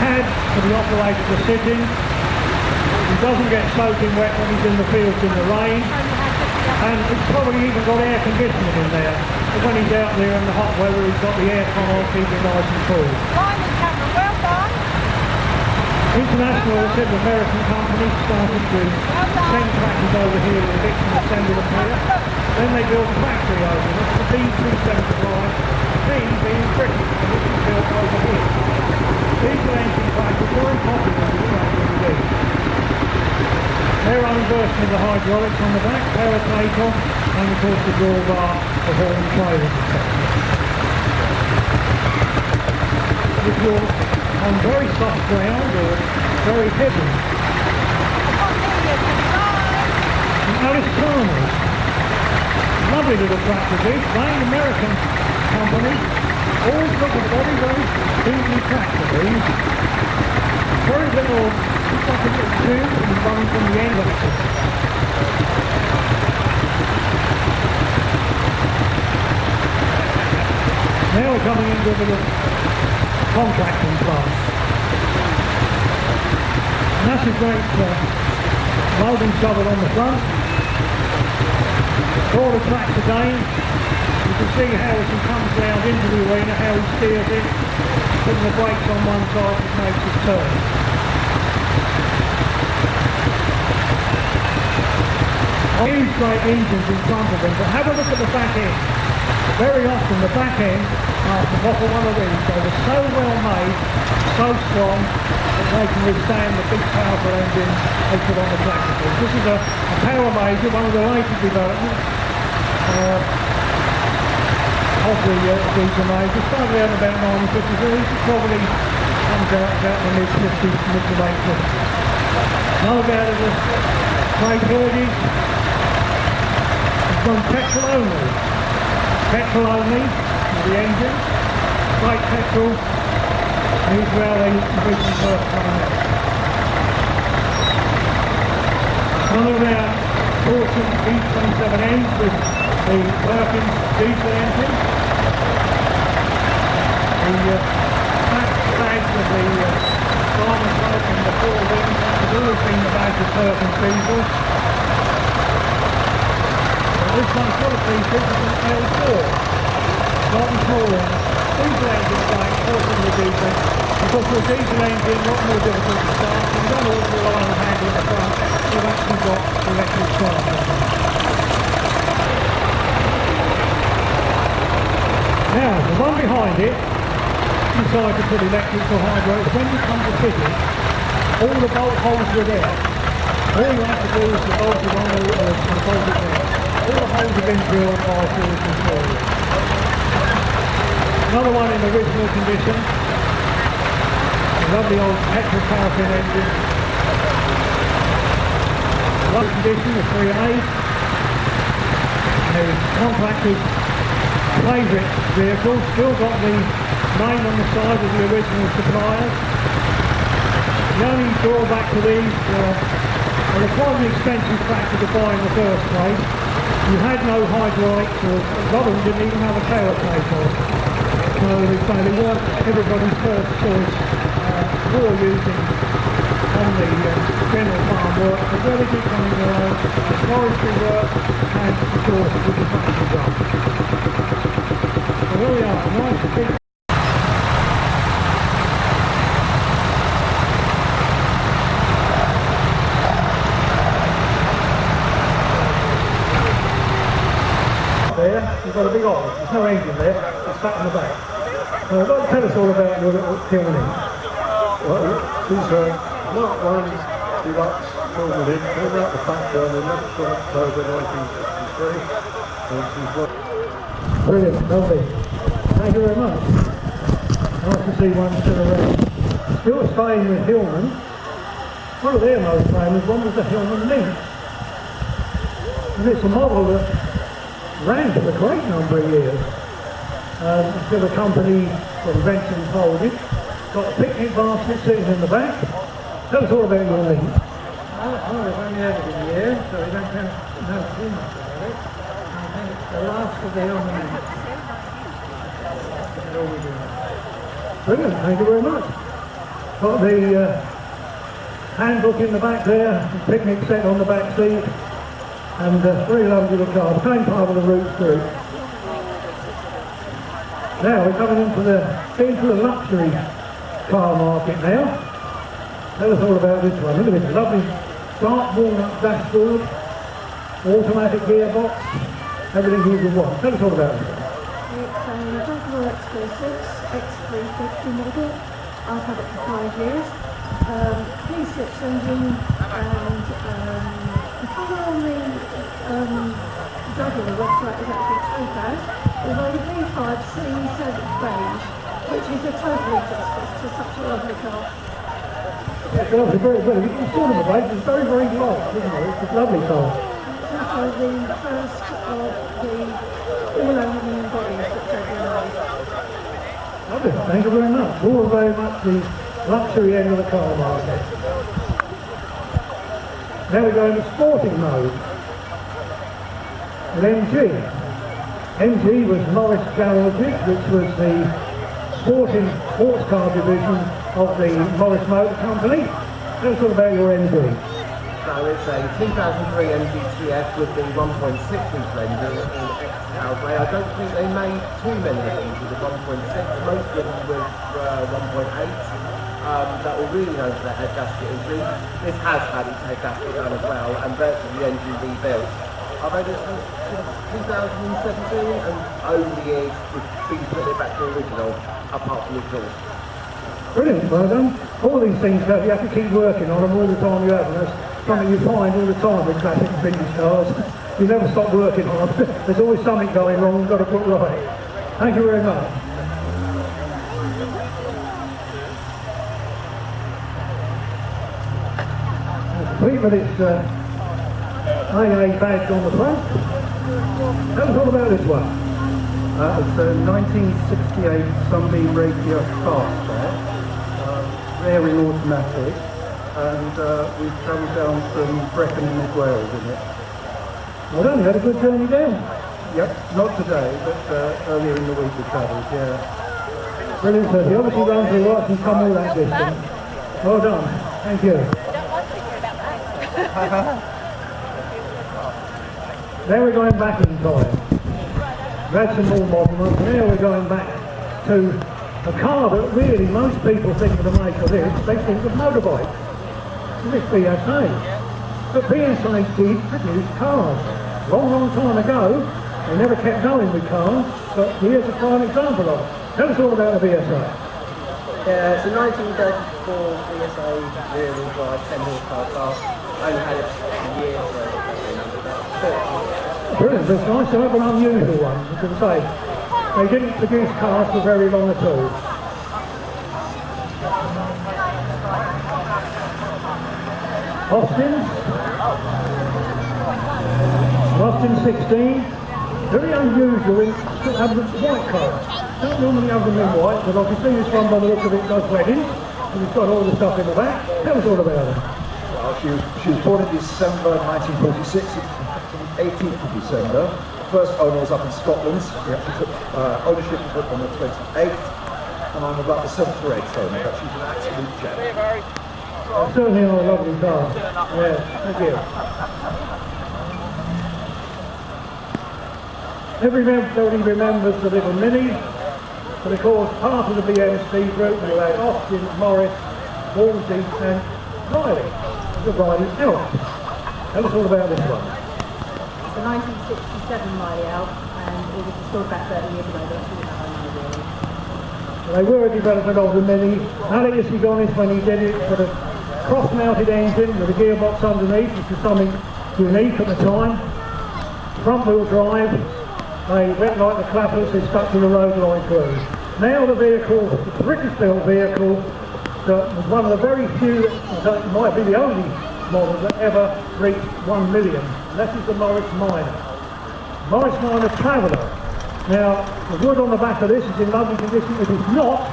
pad for the operator to sit in. He doesn't get soaking wet when he's in the fields in the rain. And it's probably even got air conditioning in there. But when he's out there in the hot weather, he's got the aircon on, keeping nice and cool. Climbing camera, well done. International, as I said, American company started with 10 tractors over here with a Dixon assembly up here. Then they built a factory over it, the B275, B being British, which is built over here. Diesel engine tractors are very popular with the tractor. Their own version of the hydraulics on the back, power take-off, and of course the drawbar for hauling trailers, etc. If you're on very soft ground or very heavy. Alice Chalmers, lovely little tractor these, main American company, always got a very speedy tractor these. Very little, just like a little tube and running from the end of it. Now we're coming into a bit of contracting class. And that's a great loading shovel on the front. For the tracks again, you can see how as he comes round into the arena, how he steers it, putting the brakes on one side and makes it turn. Huge great engines in front of them, but have a look at the back end. Very often the back end, after bottle one of these, they were so well made, so strong, that they can withstand the big powerful engines they put on the tractor. This is a power major, one of the latest developments of the diesel major. Started out about 1953, probably comes out about the mid-50s, mid to late 50s. Another out of the trade voyages, it's done petrol only. Petrol only, with the engine, straight petrol, and here's where they originally first came out. One of our Parham E27Ns with the Perkins diesel engine. The back badge of the diamond plate and the four wings has always been the badge of Perkins diesel. This one's got a feature, it's an L4. Slightly smaller. Diesel engine again, forcing the diesel. Because with a diesel engine, a lot more difficult to start. You don't always rely on the handle in the front. You've actually got electric start. Now, the one behind it, decided to put electric or hydraulics. When you come to fit it, all the bolt holes were there. All you have to do is to bolt it on and bolt it there. All the holes have been drilled by tools and tools. Another one in original condition. A lovely old petrol paraffin engine. One condition, the 3A. A contractor's favourite vehicle. Still got the name on the side of the original suppliers. The only drawback to these they're quite an expensive tractor to buy in the first place. You had no hydraulics, or a lot of them didn't even have a tail takeoff. So they weren't everybody's first choice for using on the general farm work, but where they did come in their own forestry work and of course with the factory run. So here we are, nice big. There, you've got a big oil, there's no engine there, it's sat in the back. So I'd like to tell us all about your little kiln. Well, she's Mark 1 Deluxe Formula in, came out the factory on the 11th of October 1963, and she's got... Brilliant, lovely. Thank you very much. Nice to see one still around. Still staying with Hillman. One of their most famous one was the Hillman Lynx. And it's a model that ran for a great number of years until the company eventually folded. Got a picnic basket sitting in the back. Tell us all about your Lynx. Oh, we've only had it a year, so we don't know too much about it. I think it's the last of the Hillman Lynx. That's all we do. Brilliant, thank you very much. Got the handbook in the back there, picnic set on the back seat, and very lovely little car. Same part of the Roots group. Now we're coming into the luxury car market now. Tell us all about this one. Look at this lovely dark walnut dashboard, automatic gearbox, everything you could want. Tell us all about it. It's a Jaguar X36 X350 model. I've had it for 5 years. V6 engine, and the colour on the Jaguar website is actually topaz, although the V5C says it's beige, which is a total injustice to such a lovely car. It's lovely, very. It's sort of a base, it's very, very light, isn't it? It's a lovely car. It's also the first of the all-aluminium bodies that Jaguar made. Lovely, thank you very much. All very much the luxury end of the car market. Now we go into sporting mode. With MG. MG was Morris Garages, which was the sports car division of the Morris Motor Company. Tell us all about your MG. So it's a 2003 MGTF with the 1.6-litre engine in X-Calway. I don't think they made too many of these with the 1.6, most of them with 1.8. That were really known for their head gasket engine. This has had its head gasket done as well, and virtually the engine rebuilt. I've had it since 2017, and over the years we've been putting it back to original, apart from the exhaust. Brilliant, well done. All these things you have to keep working on them all the time you have them. That's something you find all the time with classic vintage cars. You never stop working on them. There's always something going wrong you've got to put right. Thank you very much. Complete with its AA badge on the front. Tell us all about this one. It's a 1968 Sunbeam Rapier Fastback, rare in automatic, and we've travelled down from Brecon in Mid Wales in it. Well done, you had a good journey down. Yep, not today, but earlier in the week we travelled, yeah. Brilliant, sir. You obviously run through lots and come all that distance. Well done. Thank you. Now we're going back in time. We had some more modern ones. Now we're going back to a car that really most people think of the make of this. They think of motorbikes. This BSA. But BSA did produce cars. Long time ago. They never kept going with cars, but here's a prime example of it. Tell us all about the BSA. Yeah, it's a 1934 BSA rear-wheel drive 10-horsepower car. I only had it a year, so brilliant, it's nice to have an unusual one, you can say. They didn't produce cars for very long at all. Austin 16. Very unusual in having a white car. Don't normally have them in white, but I can see this one by the look of it does weddings. And it's got all the stuff in the back. Tell us all about it. Well, she was born in December 1946, 18th of December. First owner was up in Scotland. We actually took ownership of it on the 28th, and I'm about the 7th or 8th owner, but she's an absolute gem. Certainly are a lovely car. Yeah, thank you. Everybody remembers the little Mini, but of course part of the BMC group we had Austin, Morris, Wolsey and Riley, the Riley Elf. Tell us all about this one. It's a 1967 Riley Elf, and it was installed back 30 years ago, but it's really not really. They were a development of the Mini. Alex Sigonis, when he did it, put a cross-mounted engine with a gearbox underneath, which was something unique at the time. Front-wheel drive. They went like the clappers, they stuck to the road like glue. Now the vehicle, the British-built vehicle, that was one of the very few, that might be the only model that ever reached 1 million. And that is the Morris Minor. Morris Minor Traveller. Now, the wood on the back of this is in lovely condition. If it's not,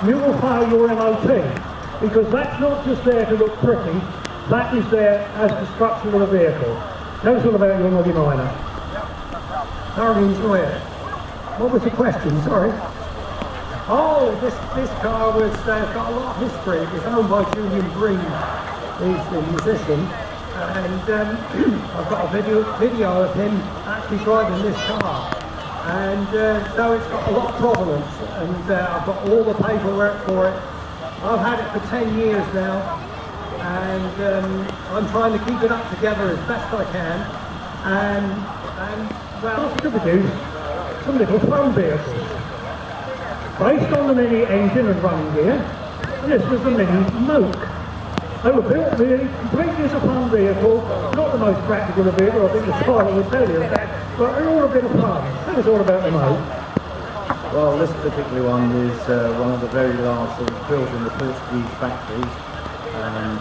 you will fail your MOT, because that's not just there to look pretty, that is there as the structure of the vehicle. Tell us all about your Noggy Minor. Thoroughly enjoy it. What was the question, sorry? Oh, this car was got a lot of history. It was owned by Julian Green. He's the musician, and I've got a video of him actually driving this car. And so it's got a lot of provenance, and I've got all the paperwork for it. I've had it for 10 years now, and I'm trying to keep it up together as best I can. And well, to produce some little fun vehicles based on the Mini engine and running gear, and this was the Mini Moke. They were built really completely as a fun vehicle, not the most practical of vehicle, I think the pilot would tell you that, but they're all a bit of fun. Tell us all about the Moke. Well, this particular one is one of the very last that was built in the Portuguese factories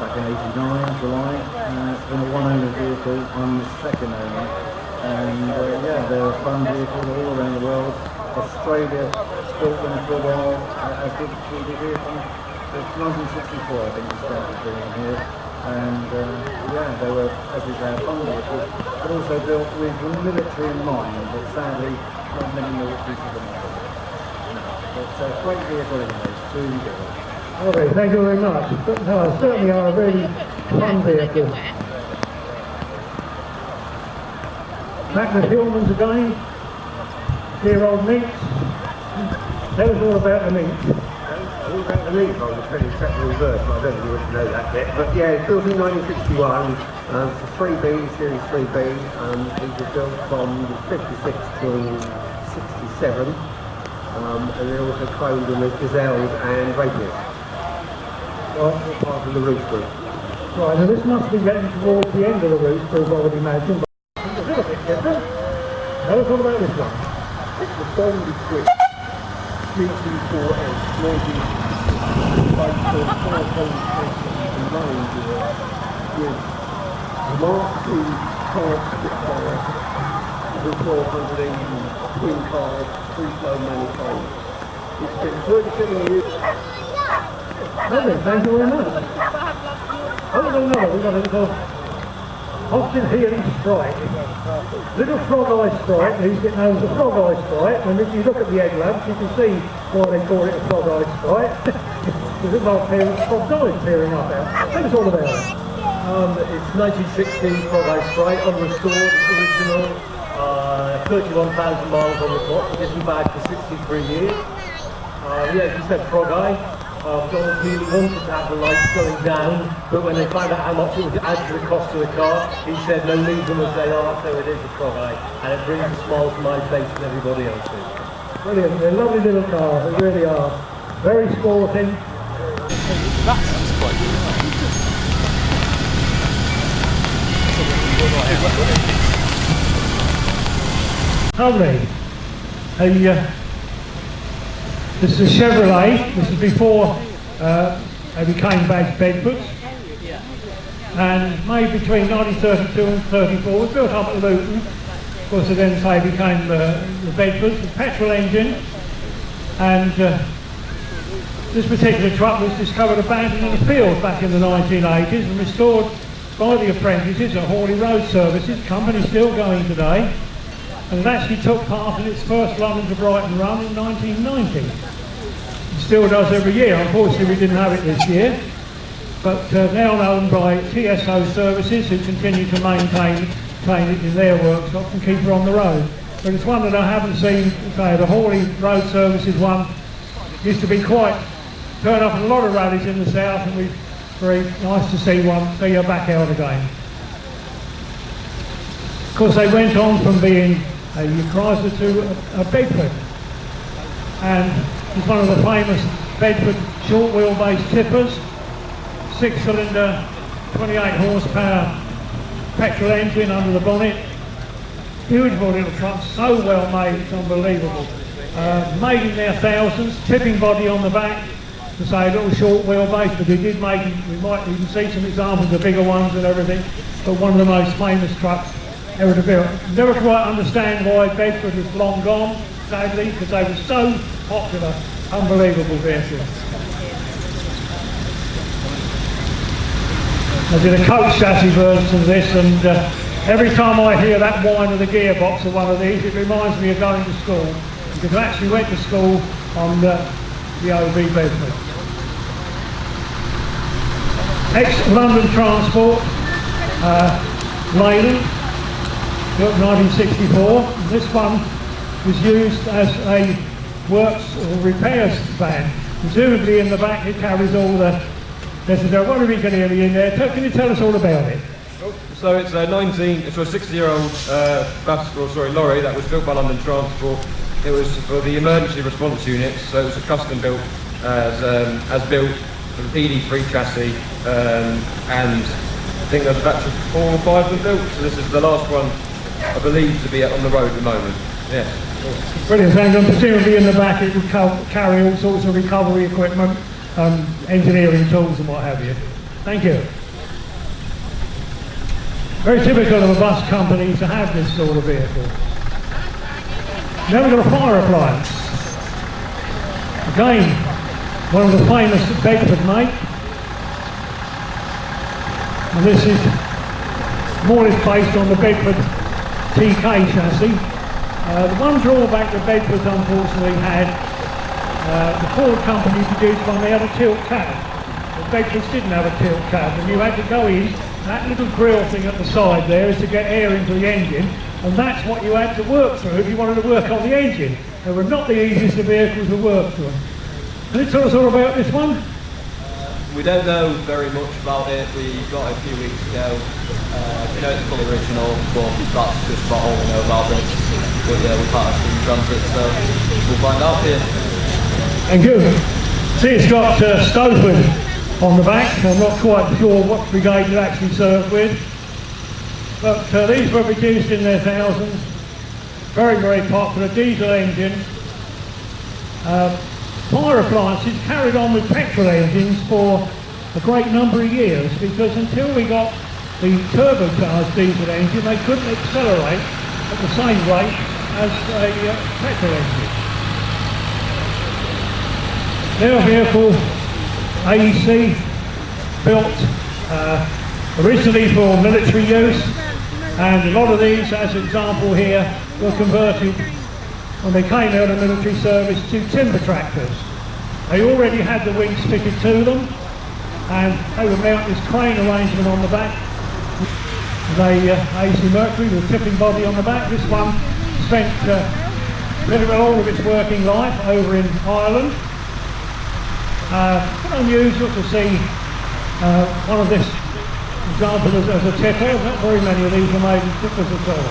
back in '89, July. It's been a one-owner vehicle. I'm the second owner. And yeah, they're a fun vehicle all around the world. Australia built them for a while, as did the vehicle. It's 1964, I think, we started doing them here. And yeah, they were, as we say, a fun vehicle, but also built with the military in mind, but sadly, not many military people are. It's a great vehicle anyway, it's really good. Okay, thank you very much. But no, certainly are a really fun vehicle. Back to the Hillmans again. Dear old meats. Tell us all about the meats. All about the meat, I was trying to check the reverse, but I don't really want to know that bit. But yeah, it's built in 1961, it's a 3B, Series 3B. These were built from 56 till 67. And they're also cloned in the gazelles and rapiers. All part of the roof group. Right, now this must be getting towards the end of the route group, I would imagine, but it's a little bit different. Tell us all about this one. It's the Bondi Quick GT4S 1964 combined with Mark II car Spitfire with 1200 engine, twin cars, free-flow manifold. It's been 37 years. Lovely, thank you very much. Oh no, we've got a little often hearing sprite. Little frog eye sprite, who's getting known as a frog eye sprite, and if you look at the egg lamps you can see why they call it a frog eye sprite. Because it's like frog eyes peering up out. Tell us all about it. It's 1960 frog eye sprite, unrestored, original, 31,000 miles on the clock, condition bag for 63 years. Yeah, as you said, frog eye. John really wanted to have the lights going down, but when they found out how much it would add to the cost of the car, he said, no, leave them as they are, so it is a frog eye, and it brings a smile to my face and everybody else's. Brilliant, they're lovely little cars, they really are. Very sporting. That sounds quite good. Lovely. This is a Chevrolet. This is before they became Badge Bedfords, and made between 1932 and 34. It was built up at Luton. Of course, then they became the Bedfords, the petrol engine. And this particular truck was discovered abandoned in a field back in the 1980s and restored by the apprentices at Hawley Road Services. Company still going today. And it actually took part in its first London to Brighton run in 1990. It still does every year. Unfortunately, we didn't have it this year, but now owned by TSO Services, who continue to maintain it in their workshop and keep her on the road. But it's one that I haven't seen. The Hawley Road Services one used to be turn up in a lot of rallies in the south, and it's very nice to see her back out again. Of course, they went on from being a Chrysler to a Bedford, and it's one of the famous Bedford short wheelbase tippers, 6-cylinder, 28 horsepower petrol engine under the bonnet. Beautiful little truck, so well made, it's unbelievable. Made in their thousands, tipping body on the back, to say a little short wheelbase, but they did make, we might even see some examples of bigger ones and everything, but one of the most famous trucks ever to build. Never quite understand why Bedford was long gone, sadly, because they were so popular, unbelievable vehicles. I did a coach chassis version of this, and every time I hear that whine of the gearbox of one of these, it reminds me of going to school, because I actually went to school on the OB Bedford. Ex-London Transport, Leyland, built in 1964. This one was used as a works or repairs van. Presumably in the back it carries all the necessary. What are we going to hear in there? Can you tell us all about it? So it's a 60-year-old lorry that was built by London Transport. It was for the emergency response units, so it was a custom built as built for the PD3 chassis, and I think there's about 4 or 5 of them built. So this is the last one, I believe, to be on the road at the moment. Yes. Brilliant, and presumably in the back it would carry all sorts of recovery equipment, engineering tools and what have you. Thank you. Very typical of a bus company to have this sort of vehicle. Now we've got a fire appliance. Again, one of the famous Bedford make. And this is more or less based on the Bedford TK chassis. The one drawback that Bedford unfortunately had, the Ford company produced one, they had a tilt cab. The Bedfords didn't have a tilt cab, and you had to go in. That little grill thing at the side there is to get air into the engine, and that's what you had to work through if you wanted to work on the engine. They were not the easiest of vehicles to work through. Can you tell us all about this one? We don't know very much about it. We got it a few weeks ago. We know it's fully original, but that's just about all we know about this. But yeah, we've had some transit, so we'll find out here. Thank you. See, it's got Stowford on the back. I'm not quite sure what brigade it actually served with. But these were produced in their thousands. Very, very popular diesel engine. Fire appliances carried on with petrol engines for a great number of years, because until we got the turbocharged diesel engine, they couldn't accelerate at the same rate as a petrol engine. Their vehicle, AEC, built originally for military use, and a lot of these, as an example here, were converted when they came out of military service to timber tractors. They already had the wings fitted to them, and they would mount this crane arrangement on the back. The AC Mercury with a tipping body on the back. This one spent pretty well all of its working life over in Ireland. Quite unusual to see one of this example as a tipper. Not very many of these are made as tippers at all.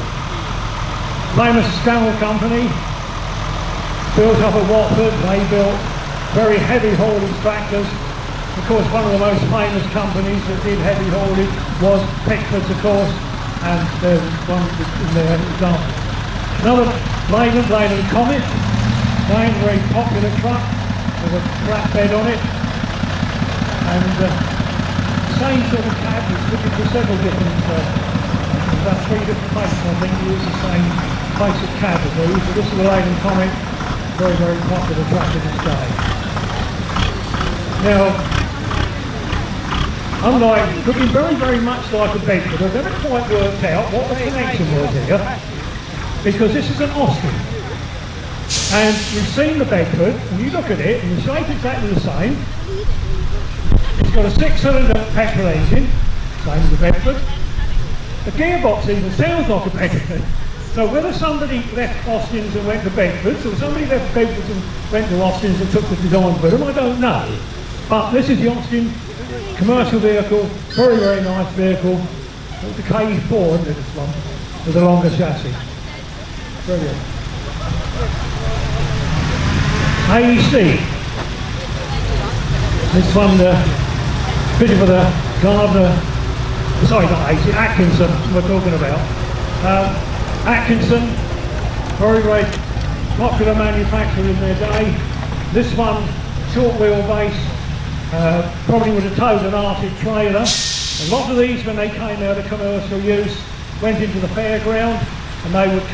Famous Scannell Company, built up at Watford. They built very heavy haulage tractors. Of course, one of the most famous companies that did heavy haulage was Pickford's, of course, and there's one in there example. Another Leyland Comet, again very popular truck with a flatbed on it, and same sort of cab. It's looking for several different, about 3 different places I think use the same basic cab as these. But this is the Leyland Comet, very, very popular truck in this day. Now, unlike, looking very, very much like a Bedford, I've never quite worked out what the connection was here, because this is an Austin. And you've seen the Bedford, and you look at it, and the shape's exactly the same. It's got a 6-cylinder petrol engine, same as the Bedford. The gearbox even sounds like a Bedford. So whether somebody left Austins and went to Bedfords, or somebody left Bedfords and went to Austins and took the design with them, I don't know. But this is the Austin commercial vehicle, very, very nice vehicle. It's the K4, isn't it, this one, with a longer chassis. Brilliant. AEC. This one, bit of the Gardner, sorry, not AEC, Atkinson we're talking about. Atkinson, very, very popular manufacturer in their day. This one, short wheelbase, probably would have towed an Arctic trailer. A lot of these, when they came out of commercial use, went into the fairground, and they would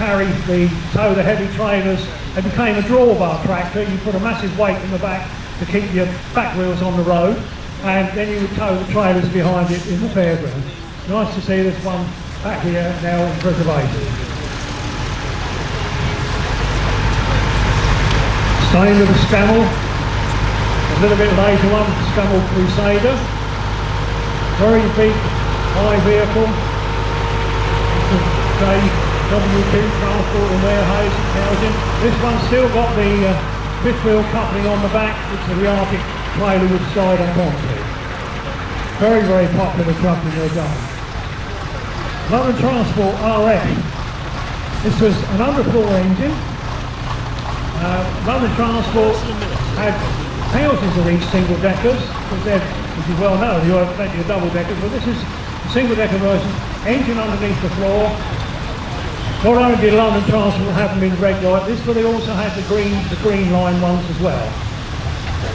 tow the heavy trailers. They became a drawbar tractor. You put a massive weight in the back to keep your back wheels on the road, and then you would tow the trailers behind it in the fairground. Nice to see this one back here now in preservation. Staying with the Scannell, A little bit later on, Scammell Crusader. Very big, high vehicle. JWP Transport and Warehousing Housing. This one's still got the fifth wheel coupling on the back, which the Arctic trailer would slide up onto. Very, very popular truck in their day. London Transport RF. This was an underfloor engine. London Transport had houses of each single deckers, because they're, as you well know, you have plenty of double deckers, but this is a single decker version, engine underneath the floor. Not only did London Transport have them in red light, this, but they also had the green line ones as well.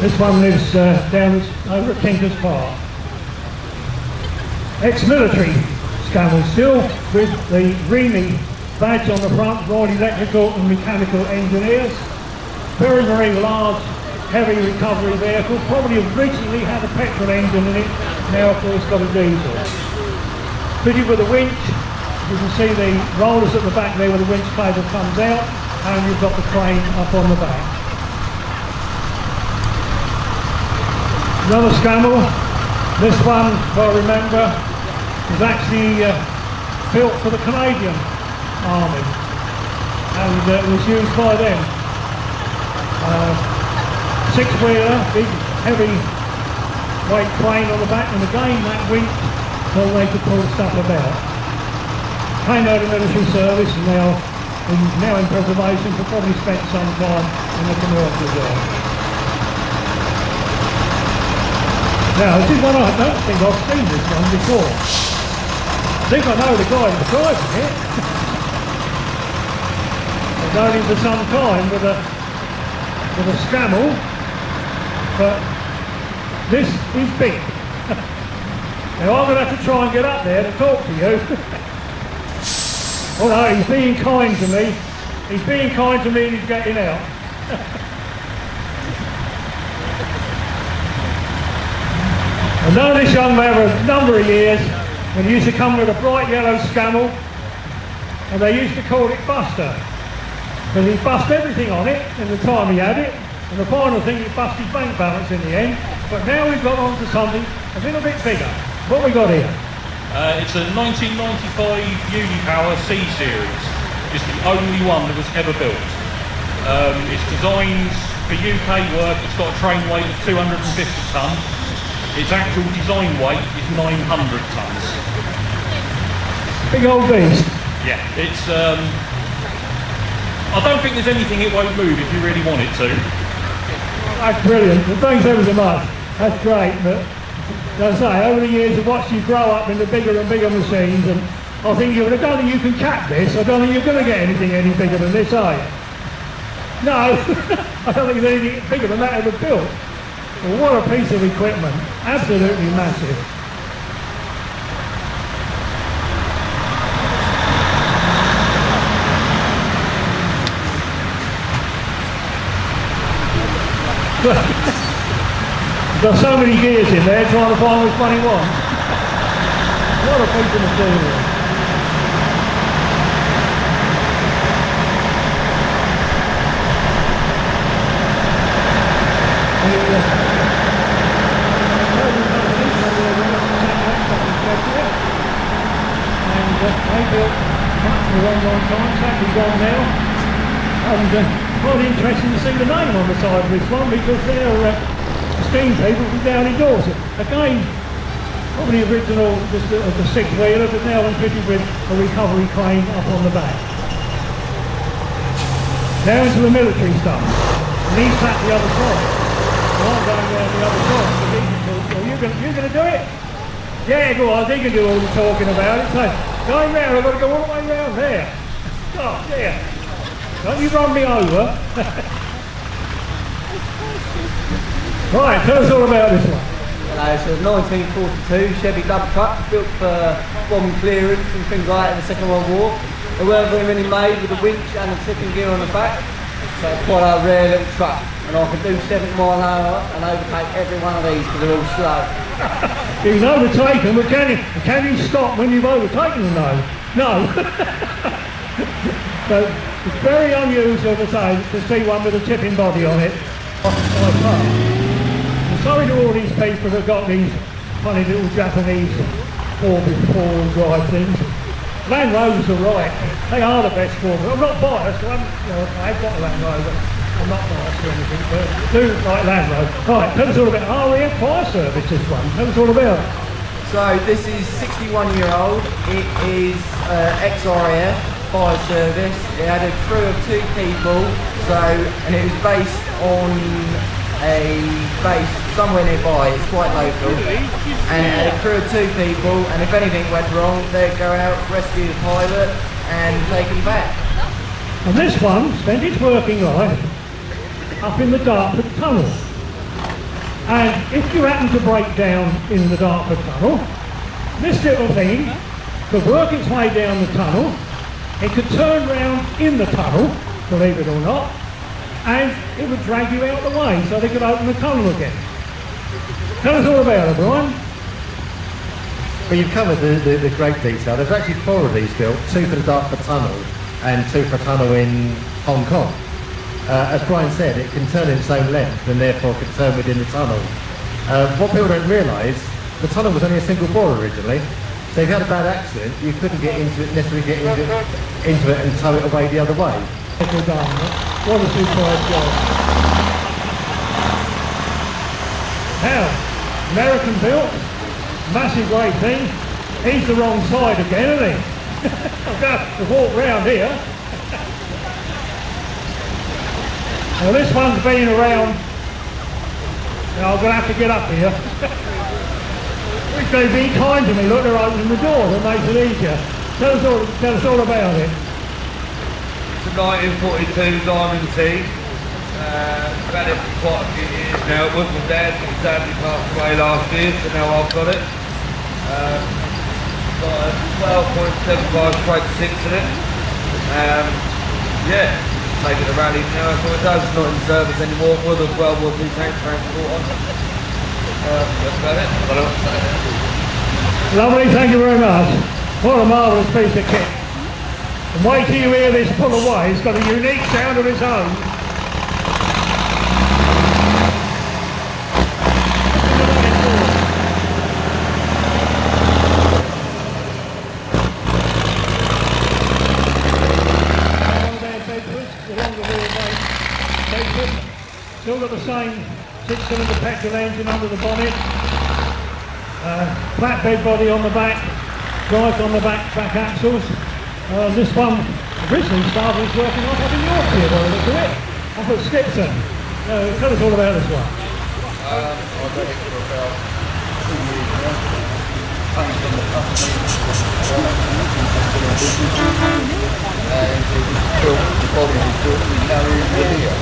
This one lives down over at Kinkers Park. Ex-military Scammell, still with the REME badge on the front, Royal Electrical and Mechanical Engineers. Very, very large, heavy recovery vehicle. Probably originally had a petrol engine in it, now of course got a diesel. Fitted with a winch. You can see the rollers at the back there where the winch cable comes out, and you've got the crane up on the back. Another Scammell. This one, if I remember, was actually built for the Canadian Army, and was used by them. Six-wheeler, big, heavy weight crane on the back, and again that winch so they could pull stuff about. Came out of military service and now in preservation, but probably spent some time in the commercial world. Now this is one I don't think I've seen this one before. I think I know the guy who's driving it. I've known him for some time with a Scammell, but this is big. Now I'm going to have to try and get up there to talk to you. Oh no, he's being kind to me. He's being kind to me and he's getting out. I've known this young man for a number of years, and he used to come with a bright yellow Scammell, and they used to call it Buster, because he bust everything on it in the time he had it, and the final thing, he bust his bank balance in the end. But now we've got on to something a little bit bigger. What we got here? It's a 1995 Unipower C-Series. It's the only one that was ever built. It's designed for UK work. It's got a train weight of 250 tonne. Its actual design weight is 900 tonnes. Big old beast. Yeah, it's... I don't think there's anything it won't move if you really want it to. That's brilliant. Thanks ever so much. That's great. But as I say, over the years I've watched you grow up in the bigger and bigger machines, and I think I don't think you can cap this. I don't think you're going to get anything any bigger than this, are you? No, I don't think there's anything bigger than that ever built. Well, what a piece of equipment. Absolutely massive. Got so many gears in there trying to find which one he wants. What a piece of machinery. And they built much for a long, long time, sadly gone now. And quite interesting to see the name on the side of this one, because they're steam people from down in Dorset. Again, probably original just of the six-wheeler, but now fitted with a recovery crane up on the back. Now into the military stuff. And he's sat the other side. So I'm going down the other side. So you're going to do it? Yeah, go on, he can do all the talking about it. So, going round, I've got to go all the way round there. Oh, yeah. Don't you run me over. Right, tell us all about this one. It's a 1942 Chevy dump truck built for bomb clearance and things like that in the Second World War. They weren't very many made with a winch and a tipping gear on the back, so it's quite a rare little truck. And I can do 70 miles an hour and overtake every one of these because they're all slow. You can overtake them, but can you stop when you've overtaken them though? No. So it's very unusual to see one with a tipping body on it. sorry to all these people that got these funny little Japanese four-wheel drive things. Land Rovers are right. They are the best for them. I'm not biased. I've got a Land Rover. I'm not biased or anything, but I do like Land Rover. Right, tell us all about RAF Fire Service, this one. Tell us all about it. So this is 61-year-old. It is ex-RAF Fire Service. It had a crew of 2 people. And it was based on a base somewhere nearby. It's quite local, and it had a crew of 2 people, and if anything went wrong, they'd go out, rescue the pilot and take him back. And this one spent its working life up in the Dartford Tunnel, and if you happen to break down in the Dartford Tunnel, this little thing could work its way down the tunnel. It could turn round in the tunnel, believe it or not, and it would drag you out the way so they could open the tunnel again. Tell us all about it, Brian. Well, you've covered the great detail. There's actually 4 of these built, 2 for the Dartford Tunnel and 2 for a tunnel in Hong Kong. As Brian said, it can turn in its own length and therefore can turn within the tunnel. What people don't realise, the tunnel was only a single bore originally, so if you had a bad accident, you couldn't necessarily get into it and tow it away the other way. What a superb job. Now, American built, massive great thing. He's the wrong side again, isn't he? I've got to walk round here. Well, this one's been around. Now, I'm going to have to get up here. They've been kind to me. Look, they're opening the door. That makes it easier. Tell us all about it. It's a 1942 Diamond T. I've had it for quite a few years now. It was my dad's, but he sadly passed away last year, so now I've got it. Got a 12.75 straight 6 in it. Yeah, taking the rallies now, so it does. It's not in service anymore. With a World War II tank transport on. That's about it. I don't know what to say. Lovely, thank you very much. What a marvellous piece of kit. And wait till you hear this pull away, it's got a unique sound of its own. Still got the same 6-cylinder petrol engine under the bonnet. Flatbed body on the back, drive on the back axles. This one originally started its working off up in Yorkshire, by the look of it, off at Skipton. Tell us all about this one. I've had it for about 2 years now. Punched on the company. And it was built, the body was built in Korea.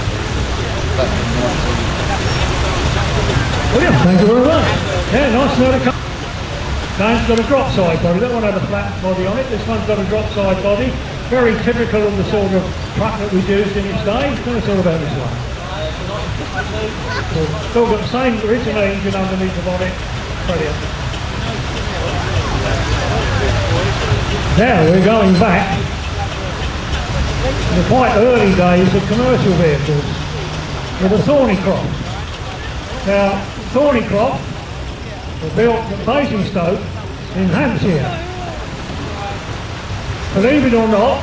Back in 19... Brilliant, thank you very much. Yeah, nice note of colour. Dan's got a drop side body. That one had a flat body on it. This one's got a drop side body. Very typical of the sort of truck that was used in its day. Tell us all about this one. Still got the same original engine underneath the bonnet. Brilliant. Now we're going back to the quite early days of commercial vehicles with a Thornycroft. Now, Thornycroft were built at Basingstoke in Hampshire. Believe it or not,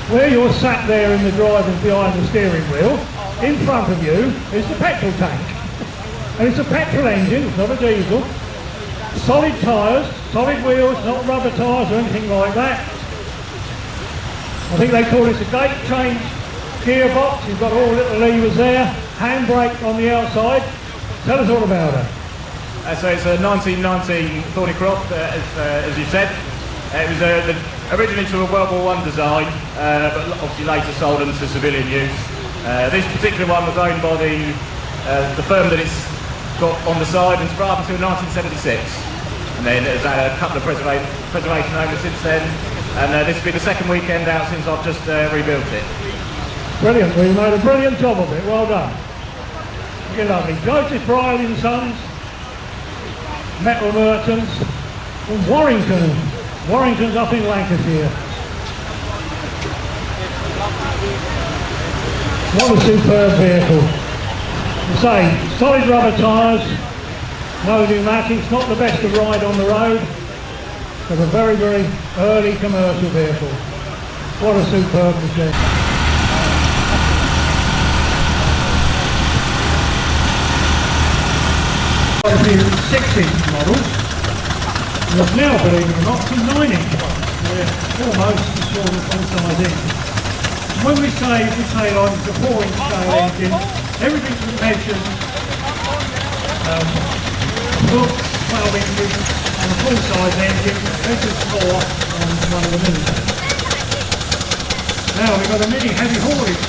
where you're sat there in the driver's behind the steering wheel, in front of you is the petrol tank. And it's a petrol engine, it's not a diesel. Solid tyres, solid wheels, not rubber tyres or anything like that. I think they call this a gate change gearbox. You've got all little levers there, handbrake on the outside. Tell us all about it. So it's a 1919 Thornycroft, as you said. It was originally to a World War I design, but obviously later sold into civilian use. This particular one was owned by the firm that it's got on the side, and it's right up until 1976. And then it's had a couple of preservation owners since then. And this will be the second weekend out since I've just rebuilt it. Brilliant, we made a brilliant job of it, well done. You're lovely. Joseph Bryle and Sons, Metal Mertons, and Warrington. Warrington's up in Lancashire. What a superb vehicle. Say, solid rubber tyres, no pneumatics, not the best to ride on the road, but a very, very early commercial vehicle. What a superb machine. 6-inch models. There's now, believe it or not, some 9-inch ones. They're almost the sort of full-size engine. When we say like it's a 4-inch scale engine, everything's measured foot, 12 inches, and a full-size engine measures 4 on one of the millimeters. Now we've got a mini heavy haulage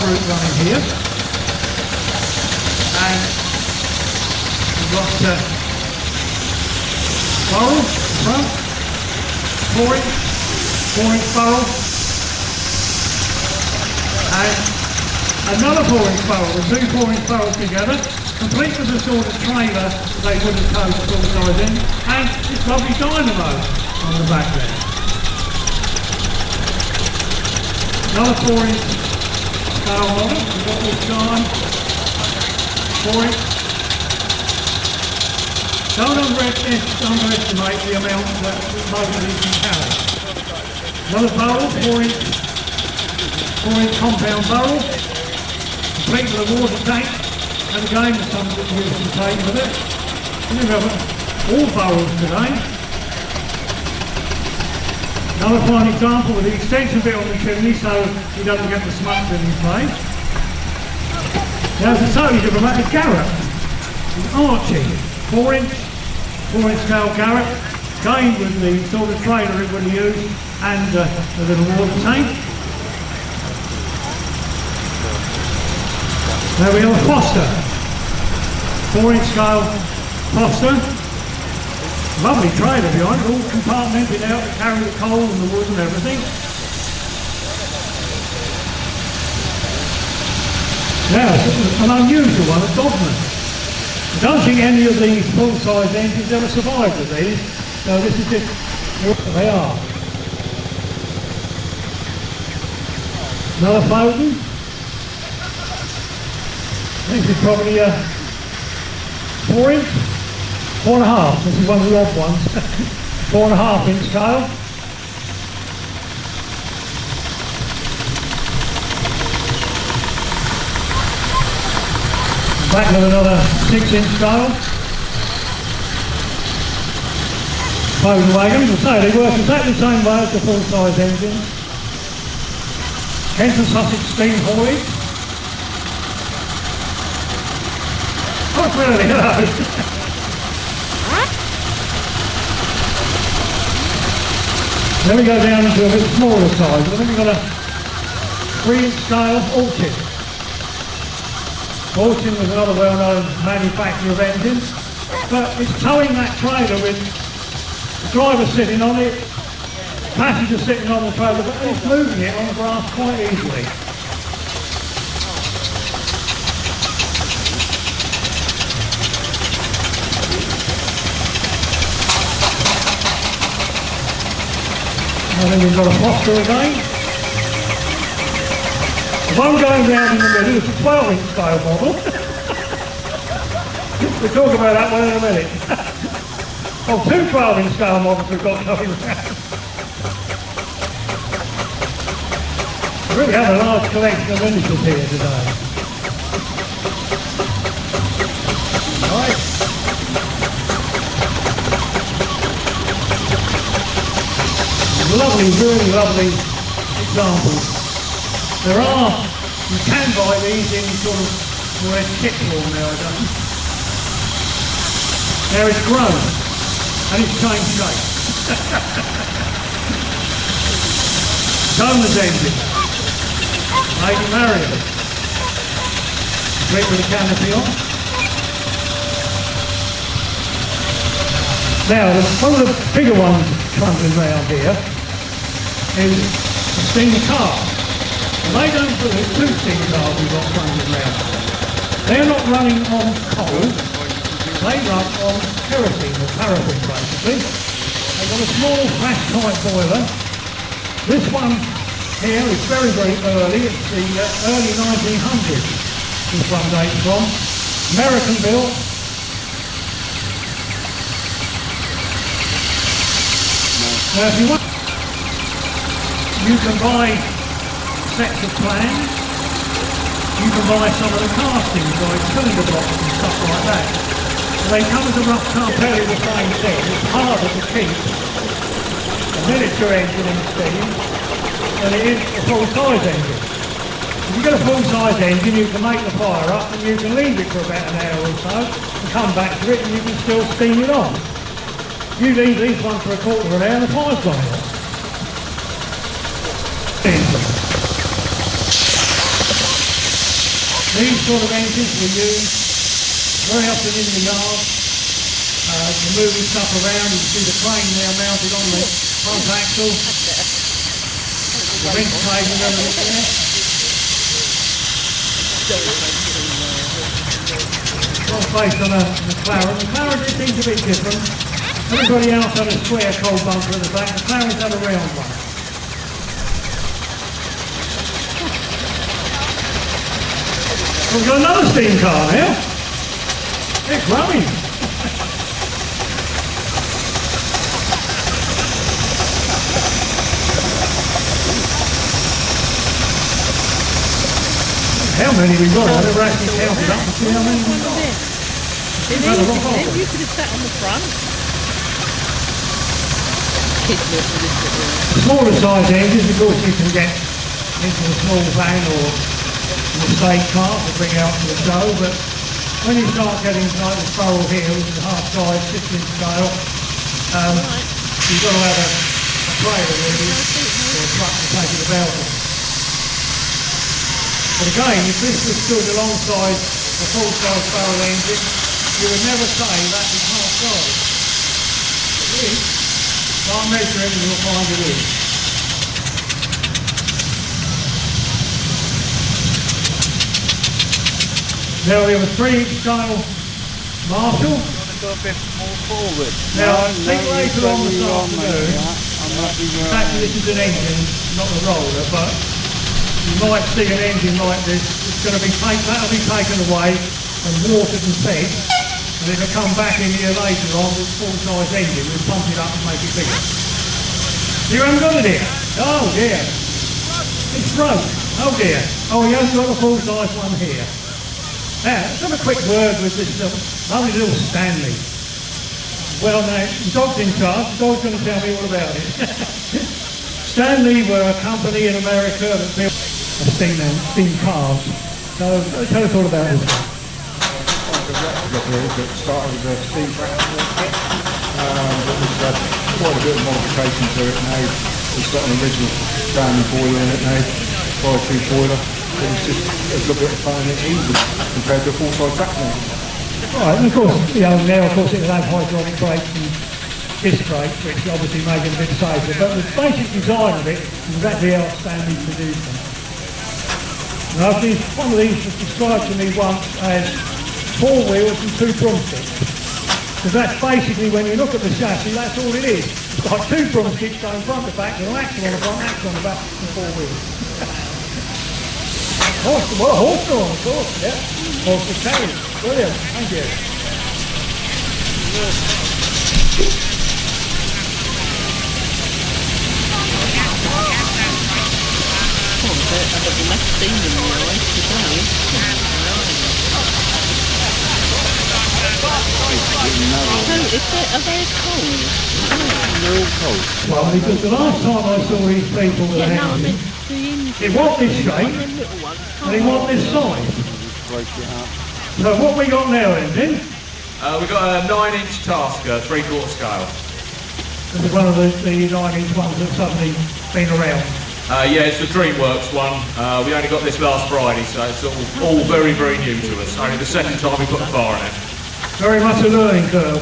group running here, and we've got barrel front, 4-inch barrel, and another 4-inch barrel, the two 4-inch barrels together, complete with the sort of trailer they would have towed the full-size in, and this lovely dynamo on the back there. Another 4-inch scale model, we've got this time, 4-inch. Don't underestimate the amount that most of these can carry. Another barrel, 4-inch compound barrel, complete with a water tank, and again there's some that use the tank with it. And we've got all barrels today. Another fine example with the extension bit on the chimney so you don't get the smut in his face. Now it's a totally different matter, Garrett, an Archie, 4-inch scale Garrett, again with the sort of trailer it would use and a little water tank. There we have a Foster, 4-inch scale Foster. Lovely trailer behind it, all compartmented out to carry the coal and the wood and everything. Now, an unusual one, a Dogman. I don't think any of these full-size engines ever survived with these, so this is just what they are. Another Foden. This is probably a 4-inch, 4.5. This is one of the odd ones. 4.5-inch scale. Back with another 6-inch scale. Foden wagon. As I say, they work exactly the same way as the full-size engines. Kent and Sussex steam haulage. Oh, really? Hello. Then we go down into a bit smaller size. I think we've got a 3-inch scale Orchid. Orchid was another well-known manufacturer of engines, but it's towing that trailer with the driver sitting on it, passenger sitting on the trailer, but it's moving it on the grass quite easily. And then we've got a Foster again. The one going round in the middle is a 12-inch scale model. We'll talk about that one in a minute. Oh, two 12-inch scale models we've got going round. We really have a large collection of miniatures here today. Right. Lovely, really lovely examples. You can buy these in sort of red kit form nowadays. Now it's grown and it's changed shape. Domer's engine, Lady Marion, complete with the canopy on. Now, one of the bigger ones trundling around here is a steam car. And they don't do it, 2 steam cars we've got trundling around. They're not running on coal, they run on kerosene or paraffin basically. They've got a small flash type boiler. This one here is very, very early, it's the early 1900s. this one dates from. American built. Now if you want, you can buy sets of plans, you can buy some of the castings like cylinder blocks and stuff like that. They come as a rough car, fairly the same thing. It's harder to keep a miniature engine in steam than it is a full-size engine. If you get a full-size engine, you can make the fire up and you can leave it for about an hour or so and come back to it and you can still steam it on. You leave these ones for a quarter of an hour and the fire's going on. These sort of engines were used very often in the yard. You're moving stuff around, you can see the crane now mounted on the front axle. The winch cable and everything there. Well, based on a McLaren. The McLaren did seem to be different. Everybody else had a square coal bunker at the back. The McLaren's had a round one. We've got another steam car now. It's growing. How many we've got? I've never actually counted up to see how many we've got. Then you could have sat on the front. Smaller size engines, of course, you can get into a small van or an estate car to bring out to the show, but when you start getting like the Parham here, which is a half-size, 6-inch scale, you've got to have a trailer really, or a truck to take it about it. But again, if this was stood alongside a full-size barrel engine, you would never say that is half-size. It is. Start measuring and you'll find it is. Now we have a 3-inch scale Marshall. Go a bit more forward. Now, I think later on this afternoon, actually this is an engine, not a roller, but you might see an engine like this. It's going to be that'll be taken away and watered and fed, and it'll come back in here later on with a full-size engine. We'll pump it up and make it bigger. You haven't got it here? Oh dear. It's broke. Oh dear. Oh, he hasn't got a full-size one here. Now, let's have a quick word with this lovely little Stanley. Well, now, the dog's in charge. The dog's going to tell me all about it. Stanley were a company in America that built steam cars. So, tell us all about this. That started with a steam tractor kit. But we've had quite a bit of modification to it now. It's got an original Stanley boiler in it now, fire tube boiler. It's just a little bit of fun and it's easy compared to a full-size tractor. Right, and of course, now of course it will have hydraulic brakes and disc brakes, which obviously make it a bit safer, but the basic design of it is exactly how Stanley produced them. Now, one of these was described to me once as 4 wheels and 2 broomsticks. Because that's basically, when you look at the chassis, that's all it is. It's like 2 broomsticks going front to back, with an axle on the front, axle on the back, and 4 wheels. Horse, well, horse drawn, of course, yeah. Horse to carry. Brilliant, thank you. I've got enough steam in my eyes to go. So, are they cold? They're all cold. Well, because the last time I saw these people with an engine, it was this shape, and it was this size. So what we got now, engine? We've got a 9-inch Tasker, 3/4 scale. This is one of the 9-inch ones that's suddenly been around. Yeah, it's the DreamWorks one. We only got this last Friday, so it's all very, very new to us. Only the second time we put the bar in it. Very much a learning curve.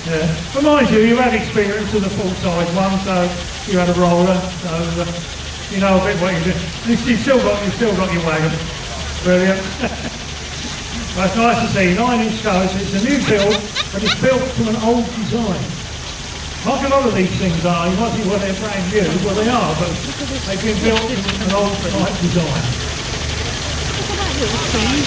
Yeah. But mind you, you had experience of the full-size one, so you had a roller, so you know a bit what you do. You've still got your wagon. Brilliant. Well, it's nice to see 9-inch scale. It's a new build, but it's built from an old design. Like a lot of these things are, you might think, well, they're brand new. Well, they are, but they've been built in an old type design. little thing.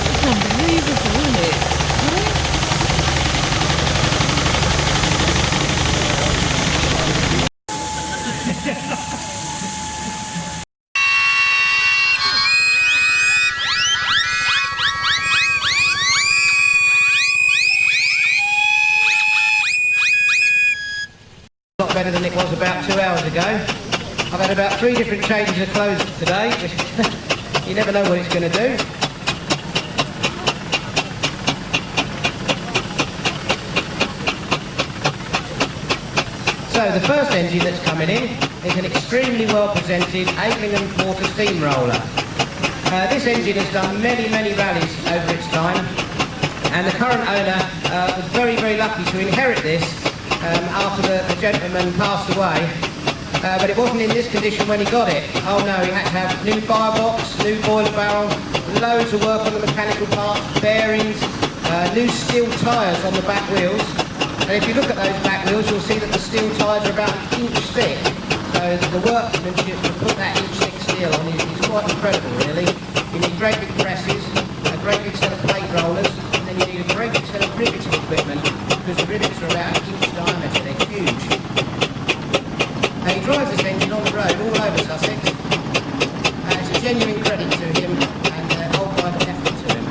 It's unbelievable, isn't it? Lot better than it was about 2 hours ago. I've had about 3 different changes of clothes today. You never know what it's going to do. So the first engine that's coming in is an extremely well presented 8 quarter steamroller. This engine has done many rallies over its time, and the current owner was very lucky to inherit this after the gentleman passed away, but it wasn't in this condition when he got it. Oh no, he had to have new firebox, new boiler barrel, loads of work on the mechanical parts, bearings, new steel tyres on the back wheels. And if you look at those back wheels, you'll see that the steel tyres are about an inch thick. So the workmanship to put that inch thick steel on is quite incredible, really. You need great big presses, a great big set of plate rollers, and then you need a great big set of riveting equipment, because the rivets are about an inch diameter, they're huge. Now he drives this engine on the road all over Sussex, and it's a genuine credit to him and all kind of effort to him.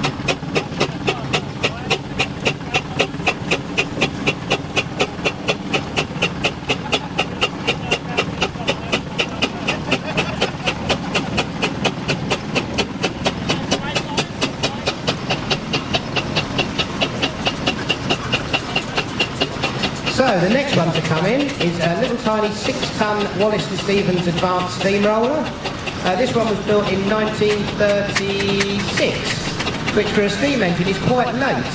So the next one to come in is a little tiny 6-ton Wallace & Stevens Advanced Steamroller. This one was built in 1936, which for a steam engine is quite late.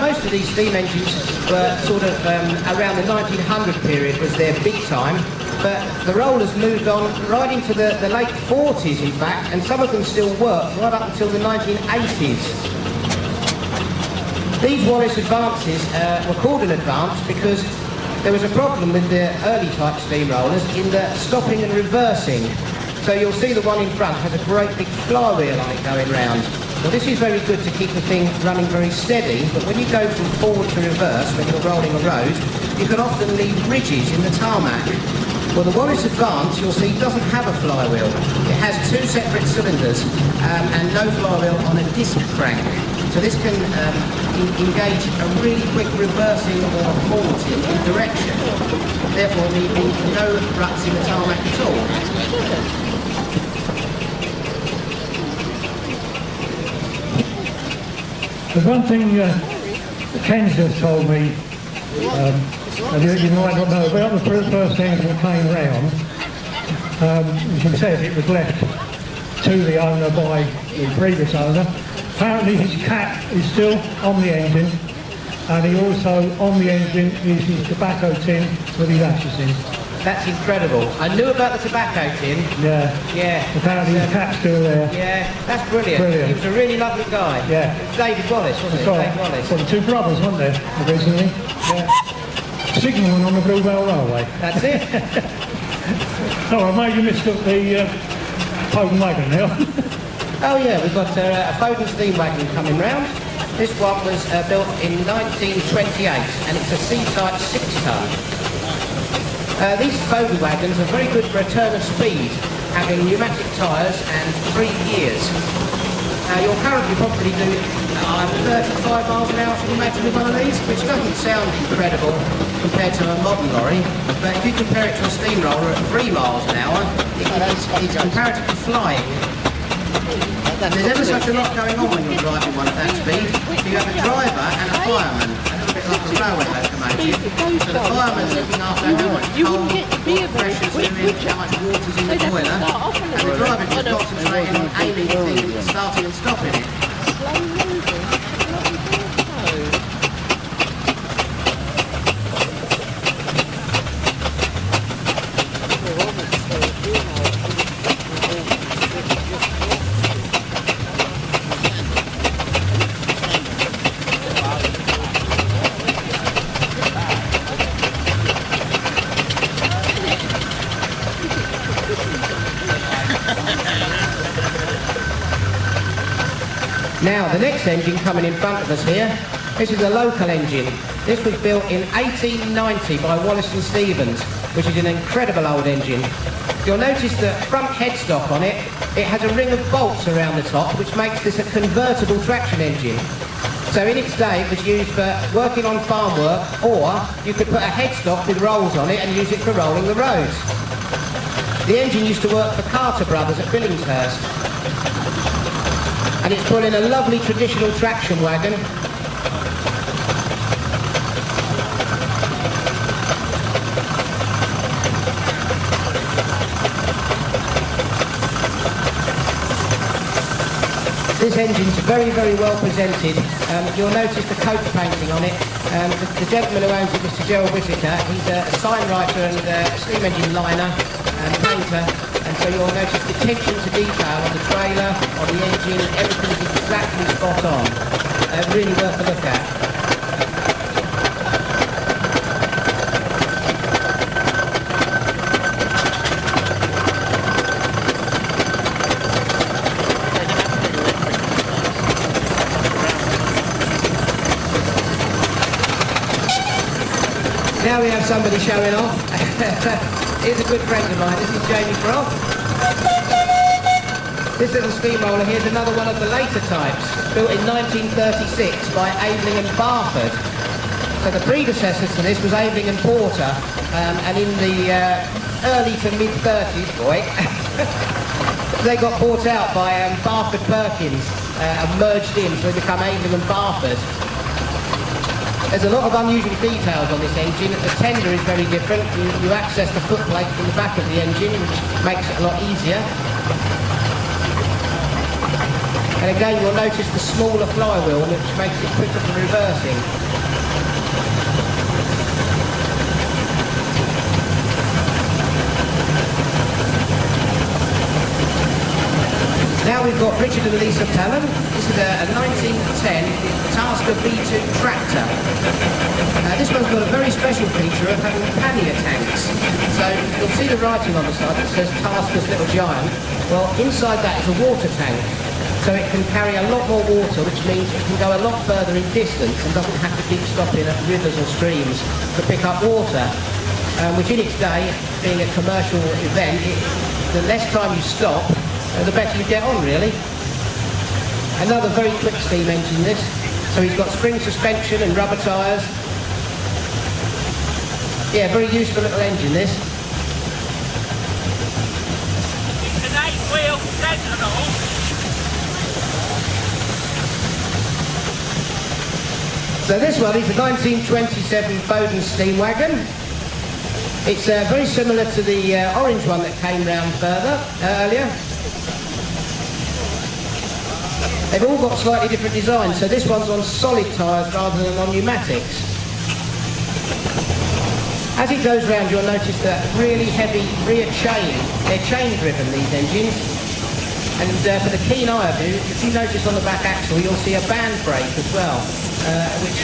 Most of these steam engines were sort of around the 1900 period was their big time, but the rollers moved on right into the late 40s in fact, and some of them still work right up until the 1980s. These Wallace Advances were called an advance because there was a problem with the early type steamrollers in the stopping and reversing. So you'll see the one in front has a great big flywheel on it going round. Well, this is very good to keep the thing running very steady, but when you go from forward to reverse, when you're rolling a road, you can often leave ridges in the tarmac. Well, the Wallace Advance, you'll see, doesn't have a flywheel. It has 2 separate cylinders and no flywheel on a disc crank. So this can engage a really quick reversing or forwarding in direction. Therefore, leaving no ruts in the tarmac at all. There's one thing Ken's just told me, and you might not know about the first engine that came round. As you said, it was left to the owner by the previous owner. Apparently his cap is still on the engine, and he also, on the engine, is his tobacco tin with his ashes in. That's incredible. I knew about the tobacco tin. Yeah. Yeah. Apparently his cap's still there. Yeah, that's brilliant. He was a really lovely guy. Yeah. David Wallace, wasn't it? David Wallace. Well, the 2 brothers, weren't there, originally? Yeah. Signalman on the Bluebell Railway. That's it. Oh, I made you missed up the Foden wagon now. Oh yeah, we've got a Foden steam wagon coming round. This one was built in 1928 and it's a C-type 6-ton. These Foden wagons are very good for a turn of speed, having pneumatic tyres and 3 gears. You'll currently probably do 35 miles an hour, I can imagine, with one of these, which doesn't sound incredible compared to a modern lorry, but if you compare it to a steamroller at 3 miles an hour, it's comparatively flying. There's ever such a lot going on when you're driving one at that speed. You have a driver and a fireman, a little bit like a railway locomotive. So the fireman's looking after how much cold, what pressure's doing, how much water's in the boiler, and the driver just concentrating on aiming the thing and starting and stopping it. Now, the next engine coming in front of us here, this is a local engine. This was built in 1890 by Wallace and Stevens, which is an incredible old engine. You'll notice the front headstock on it, it has a ring of bolts around the top, which makes this a convertible traction engine. So in its day, it was used for working on farm work, or you could put a headstock with rolls on it and use it for rolling the roads. The engine used to work for Carter Brothers at Billingshurst. And it's pulling a lovely traditional traction wagon. This engine's very, very well presented. You'll notice the coat painting on it. The gentleman who owns it, Mr. Gerald Whittaker, he's a sign writer and a steam engine liner and painter. And so you'll notice the attention to detail on the trailer, on the engine, everything is exactly spot on. Really worth a look at. Now we have somebody showing off. Here's a good friend of mine. This is Jamie Croft. This little steamroller here is another one of the later types, built in 1936 by Aveling and Barford. So the predecessor to this was Aveling and Porter, and in the early to mid-30s, they got bought out by Barford Perkins and merged in, so they become Aveling and Barford. There's a lot of unusual details on this engine. The tender is very different. You access the footplate from the back of the engine, which makes it a lot easier. And again, you'll notice the smaller flywheel, which makes it quicker for reversing. Now we've got Richard and Lisa Pelham. This is a 1910 Tasker V2 tractor. This one's got a very special feature of having pannier tanks. So you'll see the writing on the side that says Tasker's Little Giant. Well, inside that is a water tank. So it can carry a lot more water, which means it can go a lot further in distance and doesn't have to keep stopping at rivers or streams to pick up water. Which in its day, being a commercial event, the less time you stop, the better you get on, really. Another very quick steam engine, this. So he's got spring suspension and rubber tyres. Yeah, very useful little engine, this. It's an 8-wheel Sentinel. So this one is a 1927 Bowden steam wagon. It's very similar to the orange one that came round earlier. They've all got slightly different designs, so this one's on solid tyres rather than on pneumatics. As it goes round, you'll notice that really heavy rear chain. They're chain driven, these engines. And for the keen eye of you, if you notice on the back axle, you'll see a band brake as well. Which,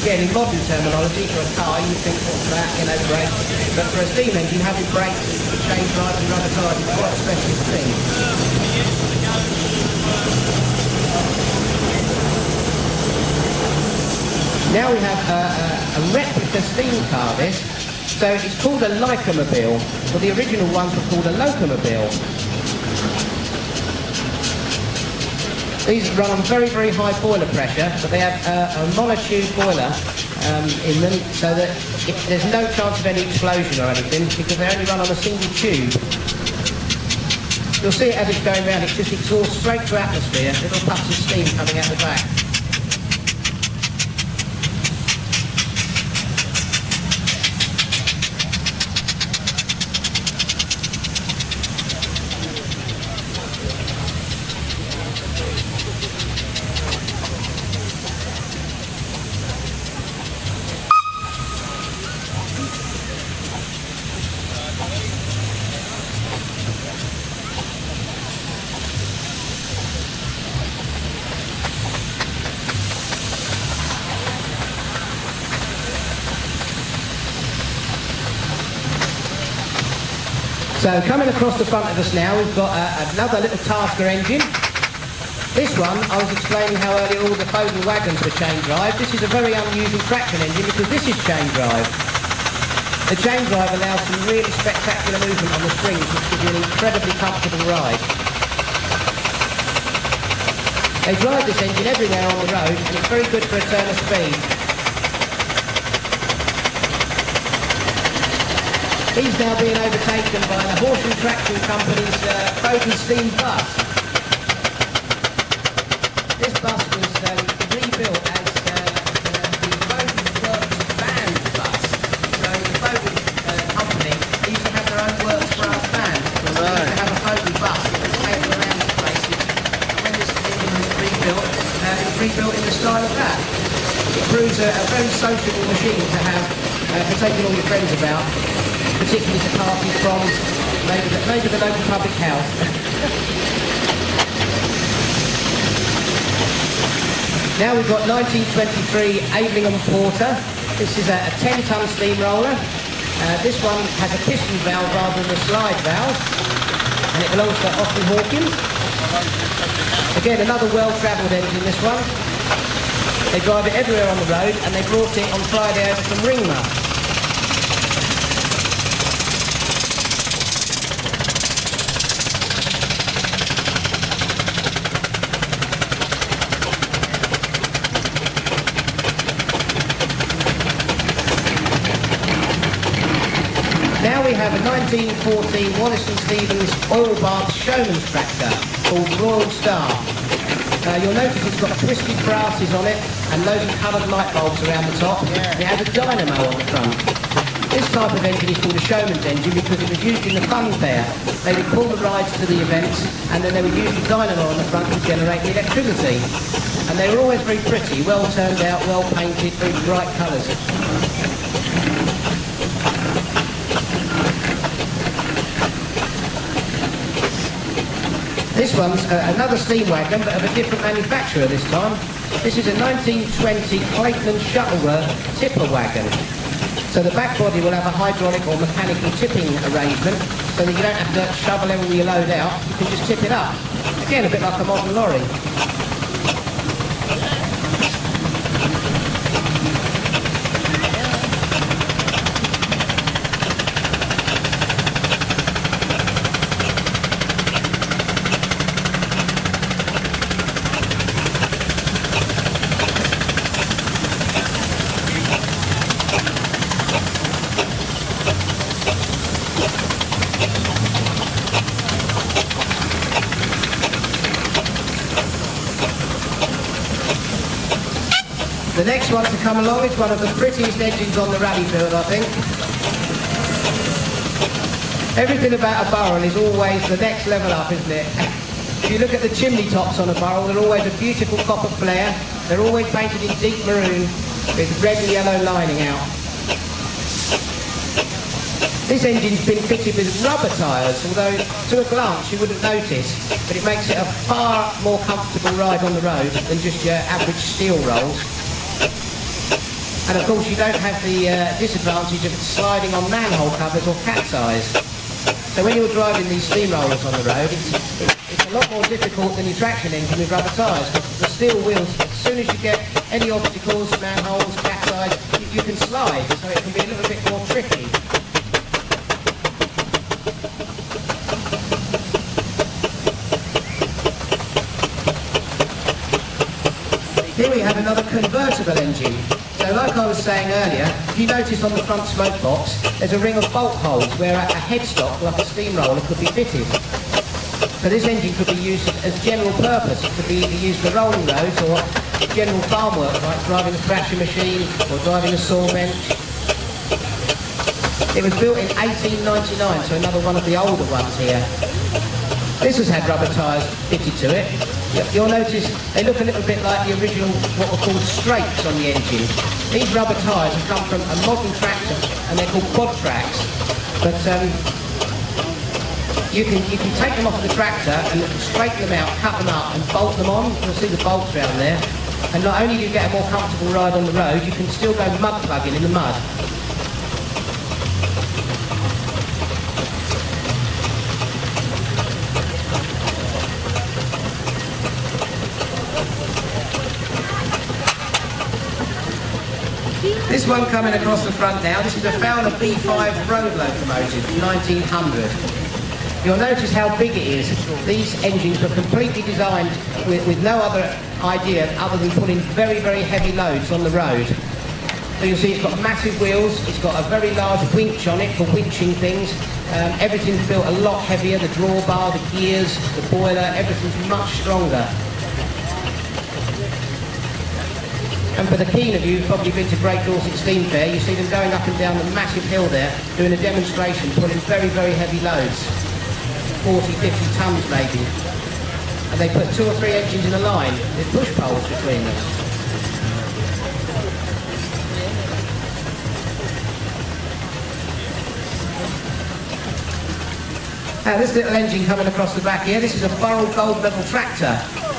again, in modern terminology, for a car, you think, what's that, brake. But for a steam engine, having brakes, chain drives and rubber tyres is quite a specialist thing. Now we have a replica steam car, this. So it's called a Lycomobile. Well, the original ones were called a locomobile. These run on very, very high boiler pressure, but they have a monotube boiler in them, so that there's no chance of any explosion or anything, because they only run on a single tube. You'll see it as it's going round, it just exhausts straight to atmosphere, little puffs of steam coming out the back. So coming across the front of us now, we've got another little Tasker engine. This one, I was explaining how earlier all the folding wagons were chain drive. This is a very unusual traction engine because this is chain drive. The chain drive allows some really spectacular movement on the springs, which gives you an incredibly comfortable ride. They drive this engine everywhere on the road, and it's very good for a turn of speed. He's now being overtaken by the Horse and Traction Company's Foden steam bus. This bus was rebuilt as the Foden Works band bus. So the Foden company used to have their own Works brass band. So they used to have a Foden bus that was taken around to places. And when this engine was rebuilt, it was rebuilt in the style of that. It proves a very sociable machine to have for taking all your friends about, particularly to parties from maybe the local public house. Now we've got 1923 Avellingham Porter. This is a 10-ton steamroller. This one has a piston valve rather than a slide valve, and it belongs to Austin Hawkins. Again, another well-travelled engine, this one. They drive it everywhere on the road, and they brought it on Friday over from Ringmer. Now we have a 1914 Wallace & Stevens oil bath showman's tractor called Royal Star. You'll notice it's got twisted brasses on it and loads of coloured light bulbs around the top. It has a dynamo on the front. This type of engine is called a showman's engine because it was used in the fun fair. They would pull the rides to the events and then they would use the dynamo on the front to generate the electricity. And they were always very pretty, well turned out, well painted, very bright colours. This one's another steam wagon, but of a different manufacturer this time. This is a 1920 Clayton & Shuttleworth tipper wagon. So the back body will have a hydraulic or mechanical tipping arrangement, so that you don't have to shovel every your load out, you can just tip it up. Again, a bit like a modern lorry. The next one to come along is one of the prettiest engines on the rally field, I think. Everything about a Burrell is always the next level up, isn't it? If you look at the chimney tops on a Burrell, they're always a beautiful copper flare. They're always painted in deep maroon with red and yellow lining out. This engine's been fitted with rubber tyres, although to a glance you wouldn't notice, but it makes it a far more comfortable ride on the road than just your average steel rolls. And of course you don't have the disadvantage of sliding on manhole covers or cat's eyes. So when you're driving these steamrollers on the road, it's a lot more difficult than your traction engine with rubber tyres. The steel wheels, as soon as you get any obstacles, manholes, cat's eyes, you can slide, so it can be a little bit more tricky. Here we have another convertible engine. So like I was saying earlier, if you notice on the front smoke box, there's a ring of bolt holes where a headstock, like a steamroller, could be fitted. So this engine could be used as general purpose. It could be either used for rolling roads or general farm work, like driving a thrasher machine or driving a saw bench. It was built in 1899, so another one of the older ones here. This has had rubber tyres fitted to it. You'll notice they look a little bit like the original, what were called straights on the engine. These rubber tyres have come from a modern tractor, and they're called quad tracks. But you can take them off of the tractor and straighten them out, cut them up, and bolt them on. You'll see the bolts around there. And not only do you get a more comfortable ride on the road, you can still go mud plugging in the mud. one coming across the front now. This is a Fowler B5 road locomotive from 1900. You'll notice how big it is. These engines were completely designed with no other idea other than putting very, very heavy loads on the road. So you'll see it's got massive wheels, it's got a very large winch on it for winching things. Everything's built a lot heavier, the drawbar, the gears, the boiler, everything's much stronger. And for the keen of you who've probably been to Great Dorset Steam Fair, you see them going up and down the massive hill there, doing a demonstration, pulling very, very heavy loads. 40, 50 tons maybe. And they put 2 or 3 engines in a line with push poles between them. Now this little engine coming across the back here, this is a Burrell Gold Medal tractor.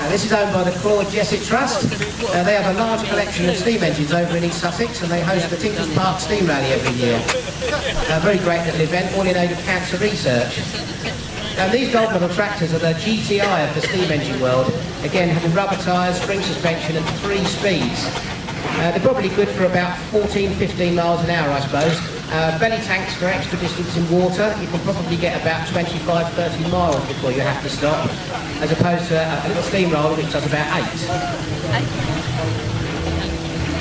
This is owned by the Claude Jessett Trust. They have a large collection of steam engines over in East Sussex and they host the Tinkers Park Steam Rally every year. A very great little event, all in aid of cancer research. Now these Gold Medal tractors are the GTI of the steam engine world. Again, having rubber tyres, spring suspension and 3 speeds. They're probably good for about 14, 15 miles an hour, I suppose. Belly tanks for extra distance in water. You can probably get about 25, 30 miles before you have to stop, as opposed to a little steamroller which does about 8.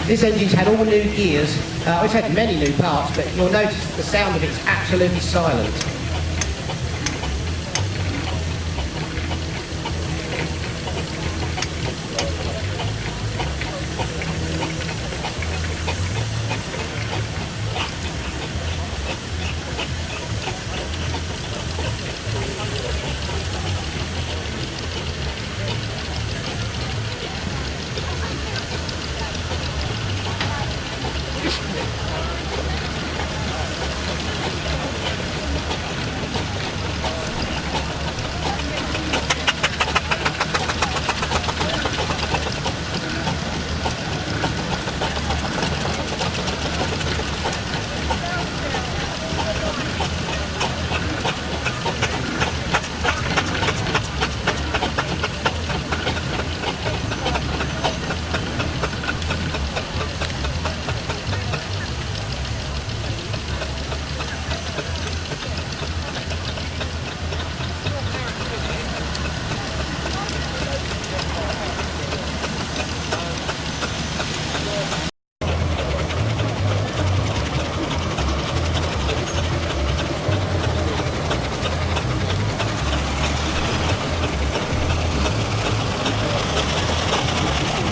This engine's had all new gears. It's had many new parts, but you'll notice that the sound of it is absolutely silent.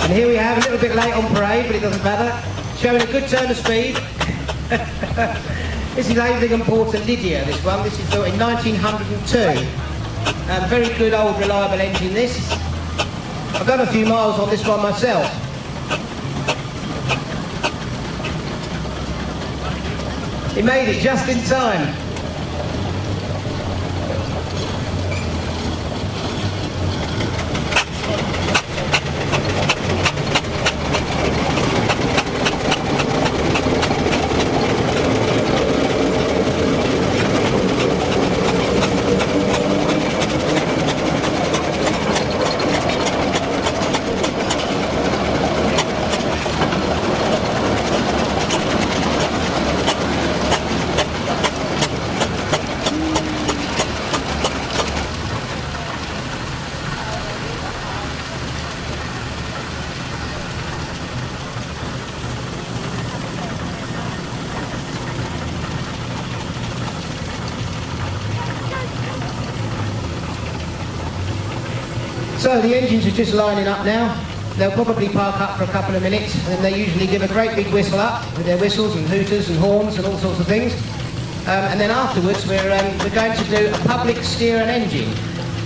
And here we have, a little bit late on parade, but it doesn't matter, showing a good turn of speed. This is Averingham Porter Lydia, this one. This is built in 1902. Very good old reliable engine this. I've done a few miles on this one myself. He made it just in time. So the engines are just lining up now. They'll probably park up for a couple of minutes and then they usually give a great big whistle up with their whistles and hooters and horns and all sorts of things. And then afterwards we're going to do a public steer and engine.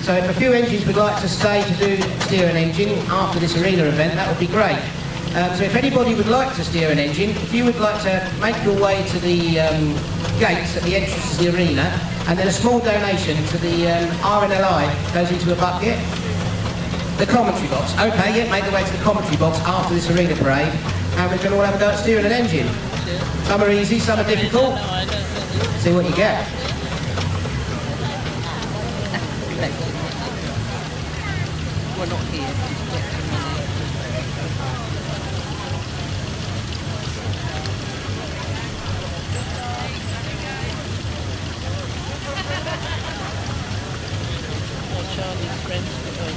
So if a few engines would like to stay to do steer and engine after this arena event, that would be great. So if anybody would like to steer an engine, if you would like to make your way to the gates at the entrance to the arena, and then a small donation to the RNLI goes into a bucket. The commentary box. Okay, yeah, make the way to the commentary box after this arena parade, and we can all have a go at steering an engine. Some are easy, some are difficult. See what you get. We're not here. Charlie's friends with her.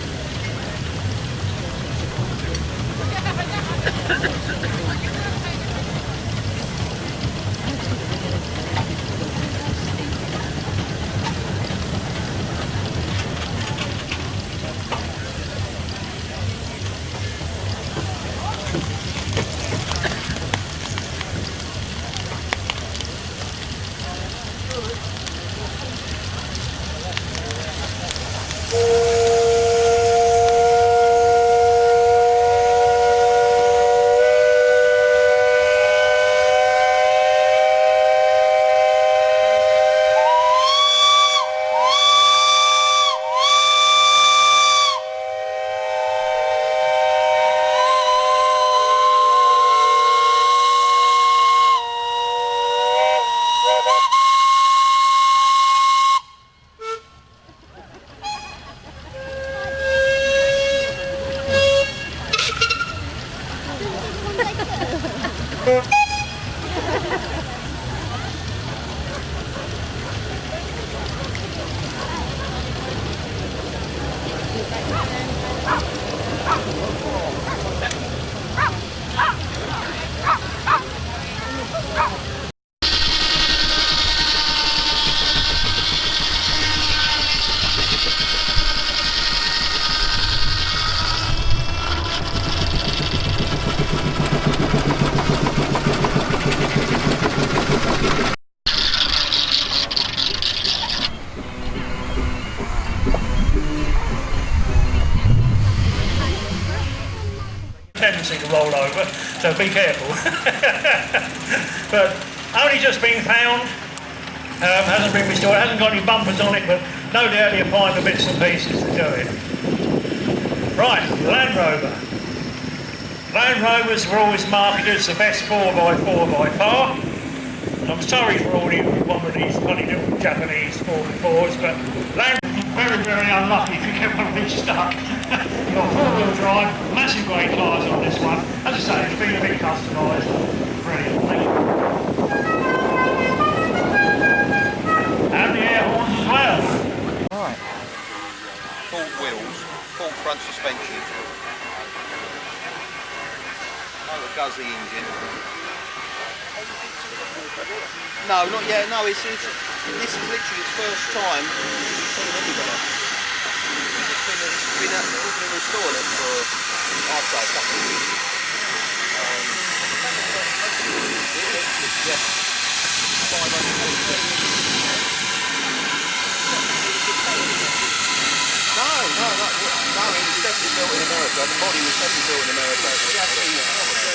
Tendency to roll over, so be careful. But only just been found, hasn't been restored, hasn't got any bumpers on it, but no doubt you'll find the bits and pieces to do it. Right, Land Rover. Land Rovers were always marketed as the best 4x4 by far. I'm sorry for all you one of these funny little Japanese 4x4s, but Land very, very unlucky if you get one of these stuck. You've got four-wheel drive, massive grey tyres on this one. As I say, it's been a bit customised brilliantly. And the air horns as well. Right. Full wheels, full front suspension. Oh, the Guzzi engine. No, not yet. No, this is literally its first time. We've been installing it for, I'd say, a couple of weeks. Yeah. 500. No, it was definitely built in America. The body was definitely built in America. The chassis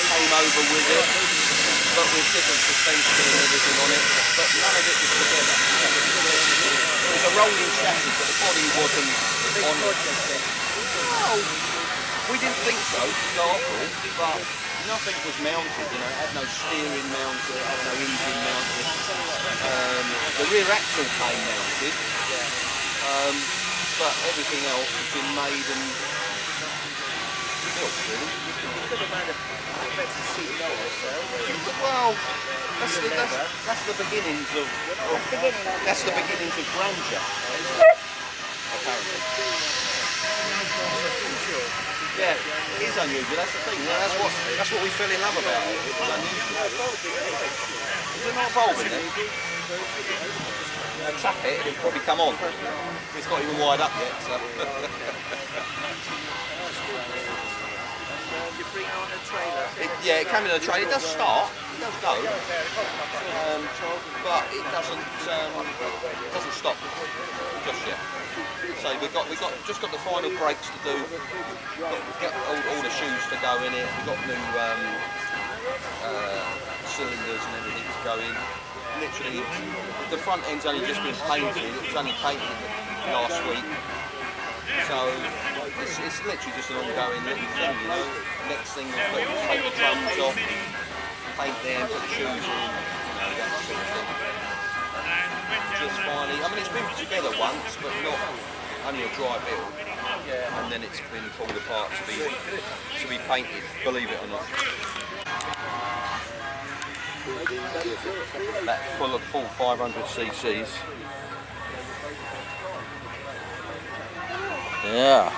came over with it, but with different suspension and everything on it. But none of it was together. It was a rolling chassis, but the body wasn't on it. Well, we didn't think so to start with, but nothing was mounted. You know, it had no steering mounted, it had no engine mounted. The rear axle came mounted. But everything else has been made and built, really. We could have made a better seat ourselves. Well, that's the beginnings of grandeur, apparently. Yeah, it is unusual. That's the thing. That's what we fell in love about it. It was unusual. Is there not a bulb in there? Tap it, it'll probably come on. It's not even wired up yet, so. Yeah, it came in a trailer. It does start, it does go, but it doesn't stop just yet. So we just got the final brakes to do. Get all the shoes to go in it. We've got new cylinders and everything to go in. Literally, the front end's only just been painted. It was only painted last week, so it's literally just an ongoing little thing, you know. Next thing we'll take the drums off, paint them, put the shoes in, you know, that sort of thing. Just finally, I mean, it's been together once, but not only a dry build, and then it's been pulled apart to be painted. Believe it or not. That full 500 cc's. Yeah.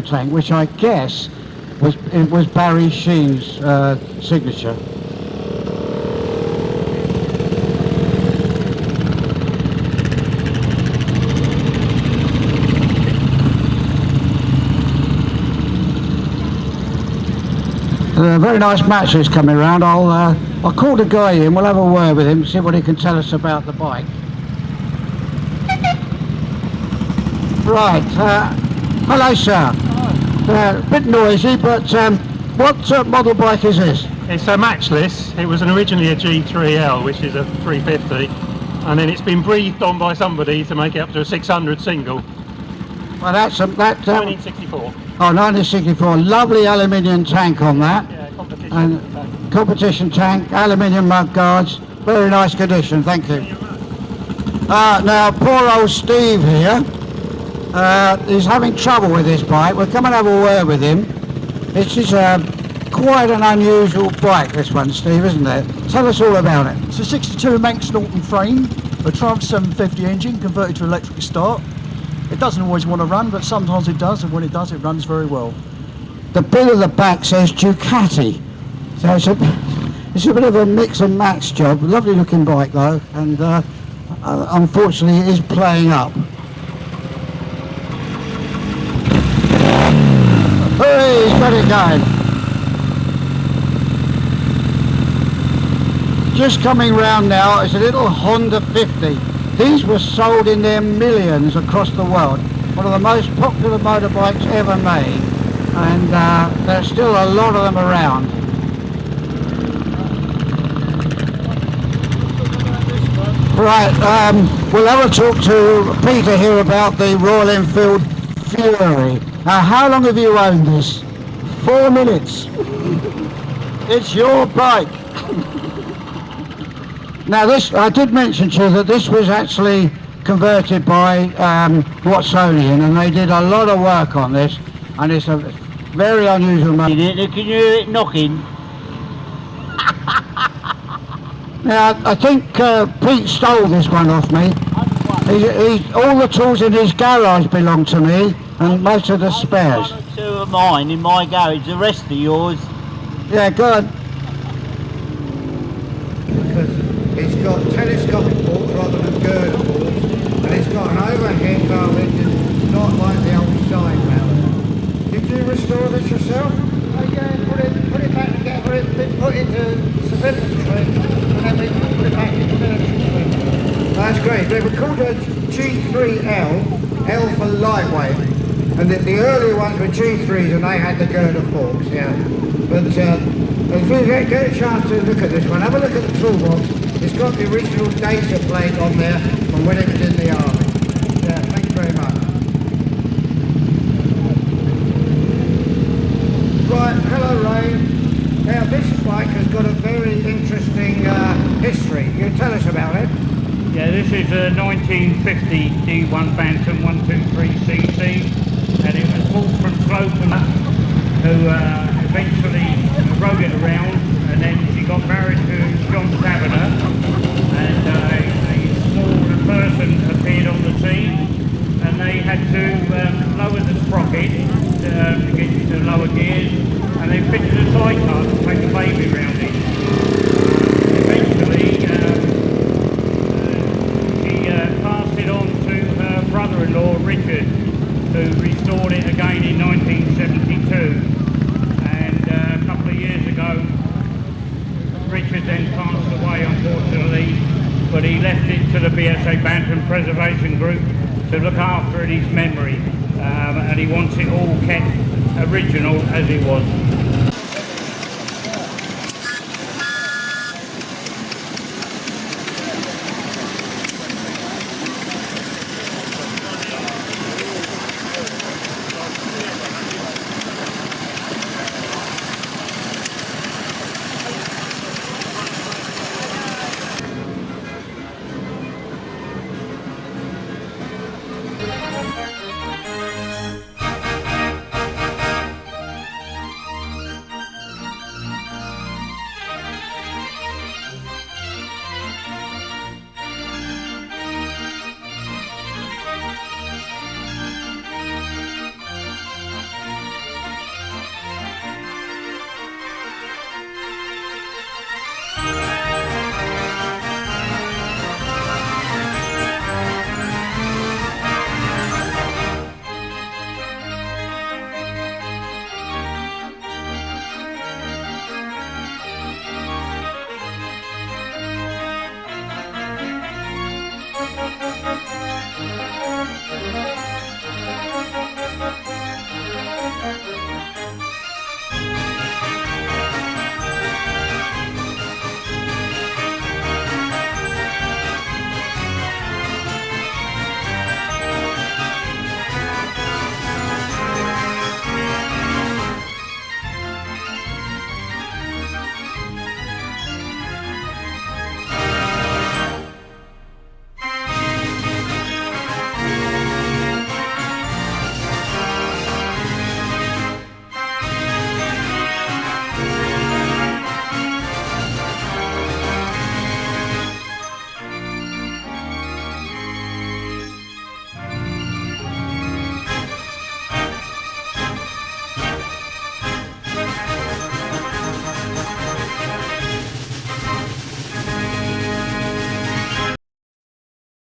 Tank, which I guess was Barry Sheen's signature. Very nice match is coming round. I'll call the guy in. We'll have a word with him, see what he can tell us about the bike. Right. Hello, sir. A bit noisy, but what model bike is this? It's a matchless. It was originally a G3L, which is a 350, and then it's been breathed on by somebody to make it up to a 600 single. Well, that's 1964. Oh, 1964. Lovely aluminium tank on that. Yeah, competition tank. Competition tank, aluminium mud guards. Very nice condition. Thank you. Now, poor old Steve here. He's having trouble with this bike. We'll come and have a word with him. This is quite an unusual bike, this one, Steve, isn't it? Tell us all about it. It's a 62 Manx Norton frame, a Triumph 750 engine converted to electric start. It doesn't always want to run, but sometimes it does, and when it does, it runs very well. The bill of the back says Ducati, so it's a bit of a mix and match job. Lovely looking bike though, and unfortunately it is playing up. Hey, he's got it going. Just coming round now is a little Honda 50. These were sold in their millions across the world. One of the most popular motorbikes ever made. And there's still a lot of them around. Right, we'll have a talk to Peter here about the Royal Enfield Fury. Now, how long have you owned this? 4 minutes. It's your bike. Now this, I did mention to you that this was actually converted by Watsonian, and they did a lot of work on this, and it's a very unusual motor. Can you hear it knocking? Now, I think Pete stole this one off me. All the tools in his garage belong to me, and most of the spares. Two of mine in my garage, the rest of yours. Yeah, go on. Because it's got telescopic forks rather than girder forks, and it's got an overhead valve engine, not like the old side valve. Did you restore this yourself? Oh yeah, put it back together, it's been put into civilian trim, and then we put it back into military trim. That's great. They were called a G3L, L for lightweight, and the earlier ones were G3s and they had the girder forks, yeah. But if you get a chance to look at this one, have a look at the toolbox. It's got the original data plate on there from when it was in the army. Yeah, thank you very much. Right, hello Ray. Now this bike has got a very interesting history. You tell us about it. Yeah, this is a 1950 D1 Bantam 123cc, and it was bought from Slocum, who eventually rode it around, and then she got married to John Taverner, and a small person appeared on the scene, and they had to lower the sprocket to get into lower gears, and they fitted a sidecar to take a baby around it. Eventually, passed it on to her brother-in-law Richard, who restored it again in 1972, and a couple of years ago Richard then passed away unfortunately, but he left it to the BSA Bantam Preservation Group to look after it in his memory, and he wants it all kept original as it was.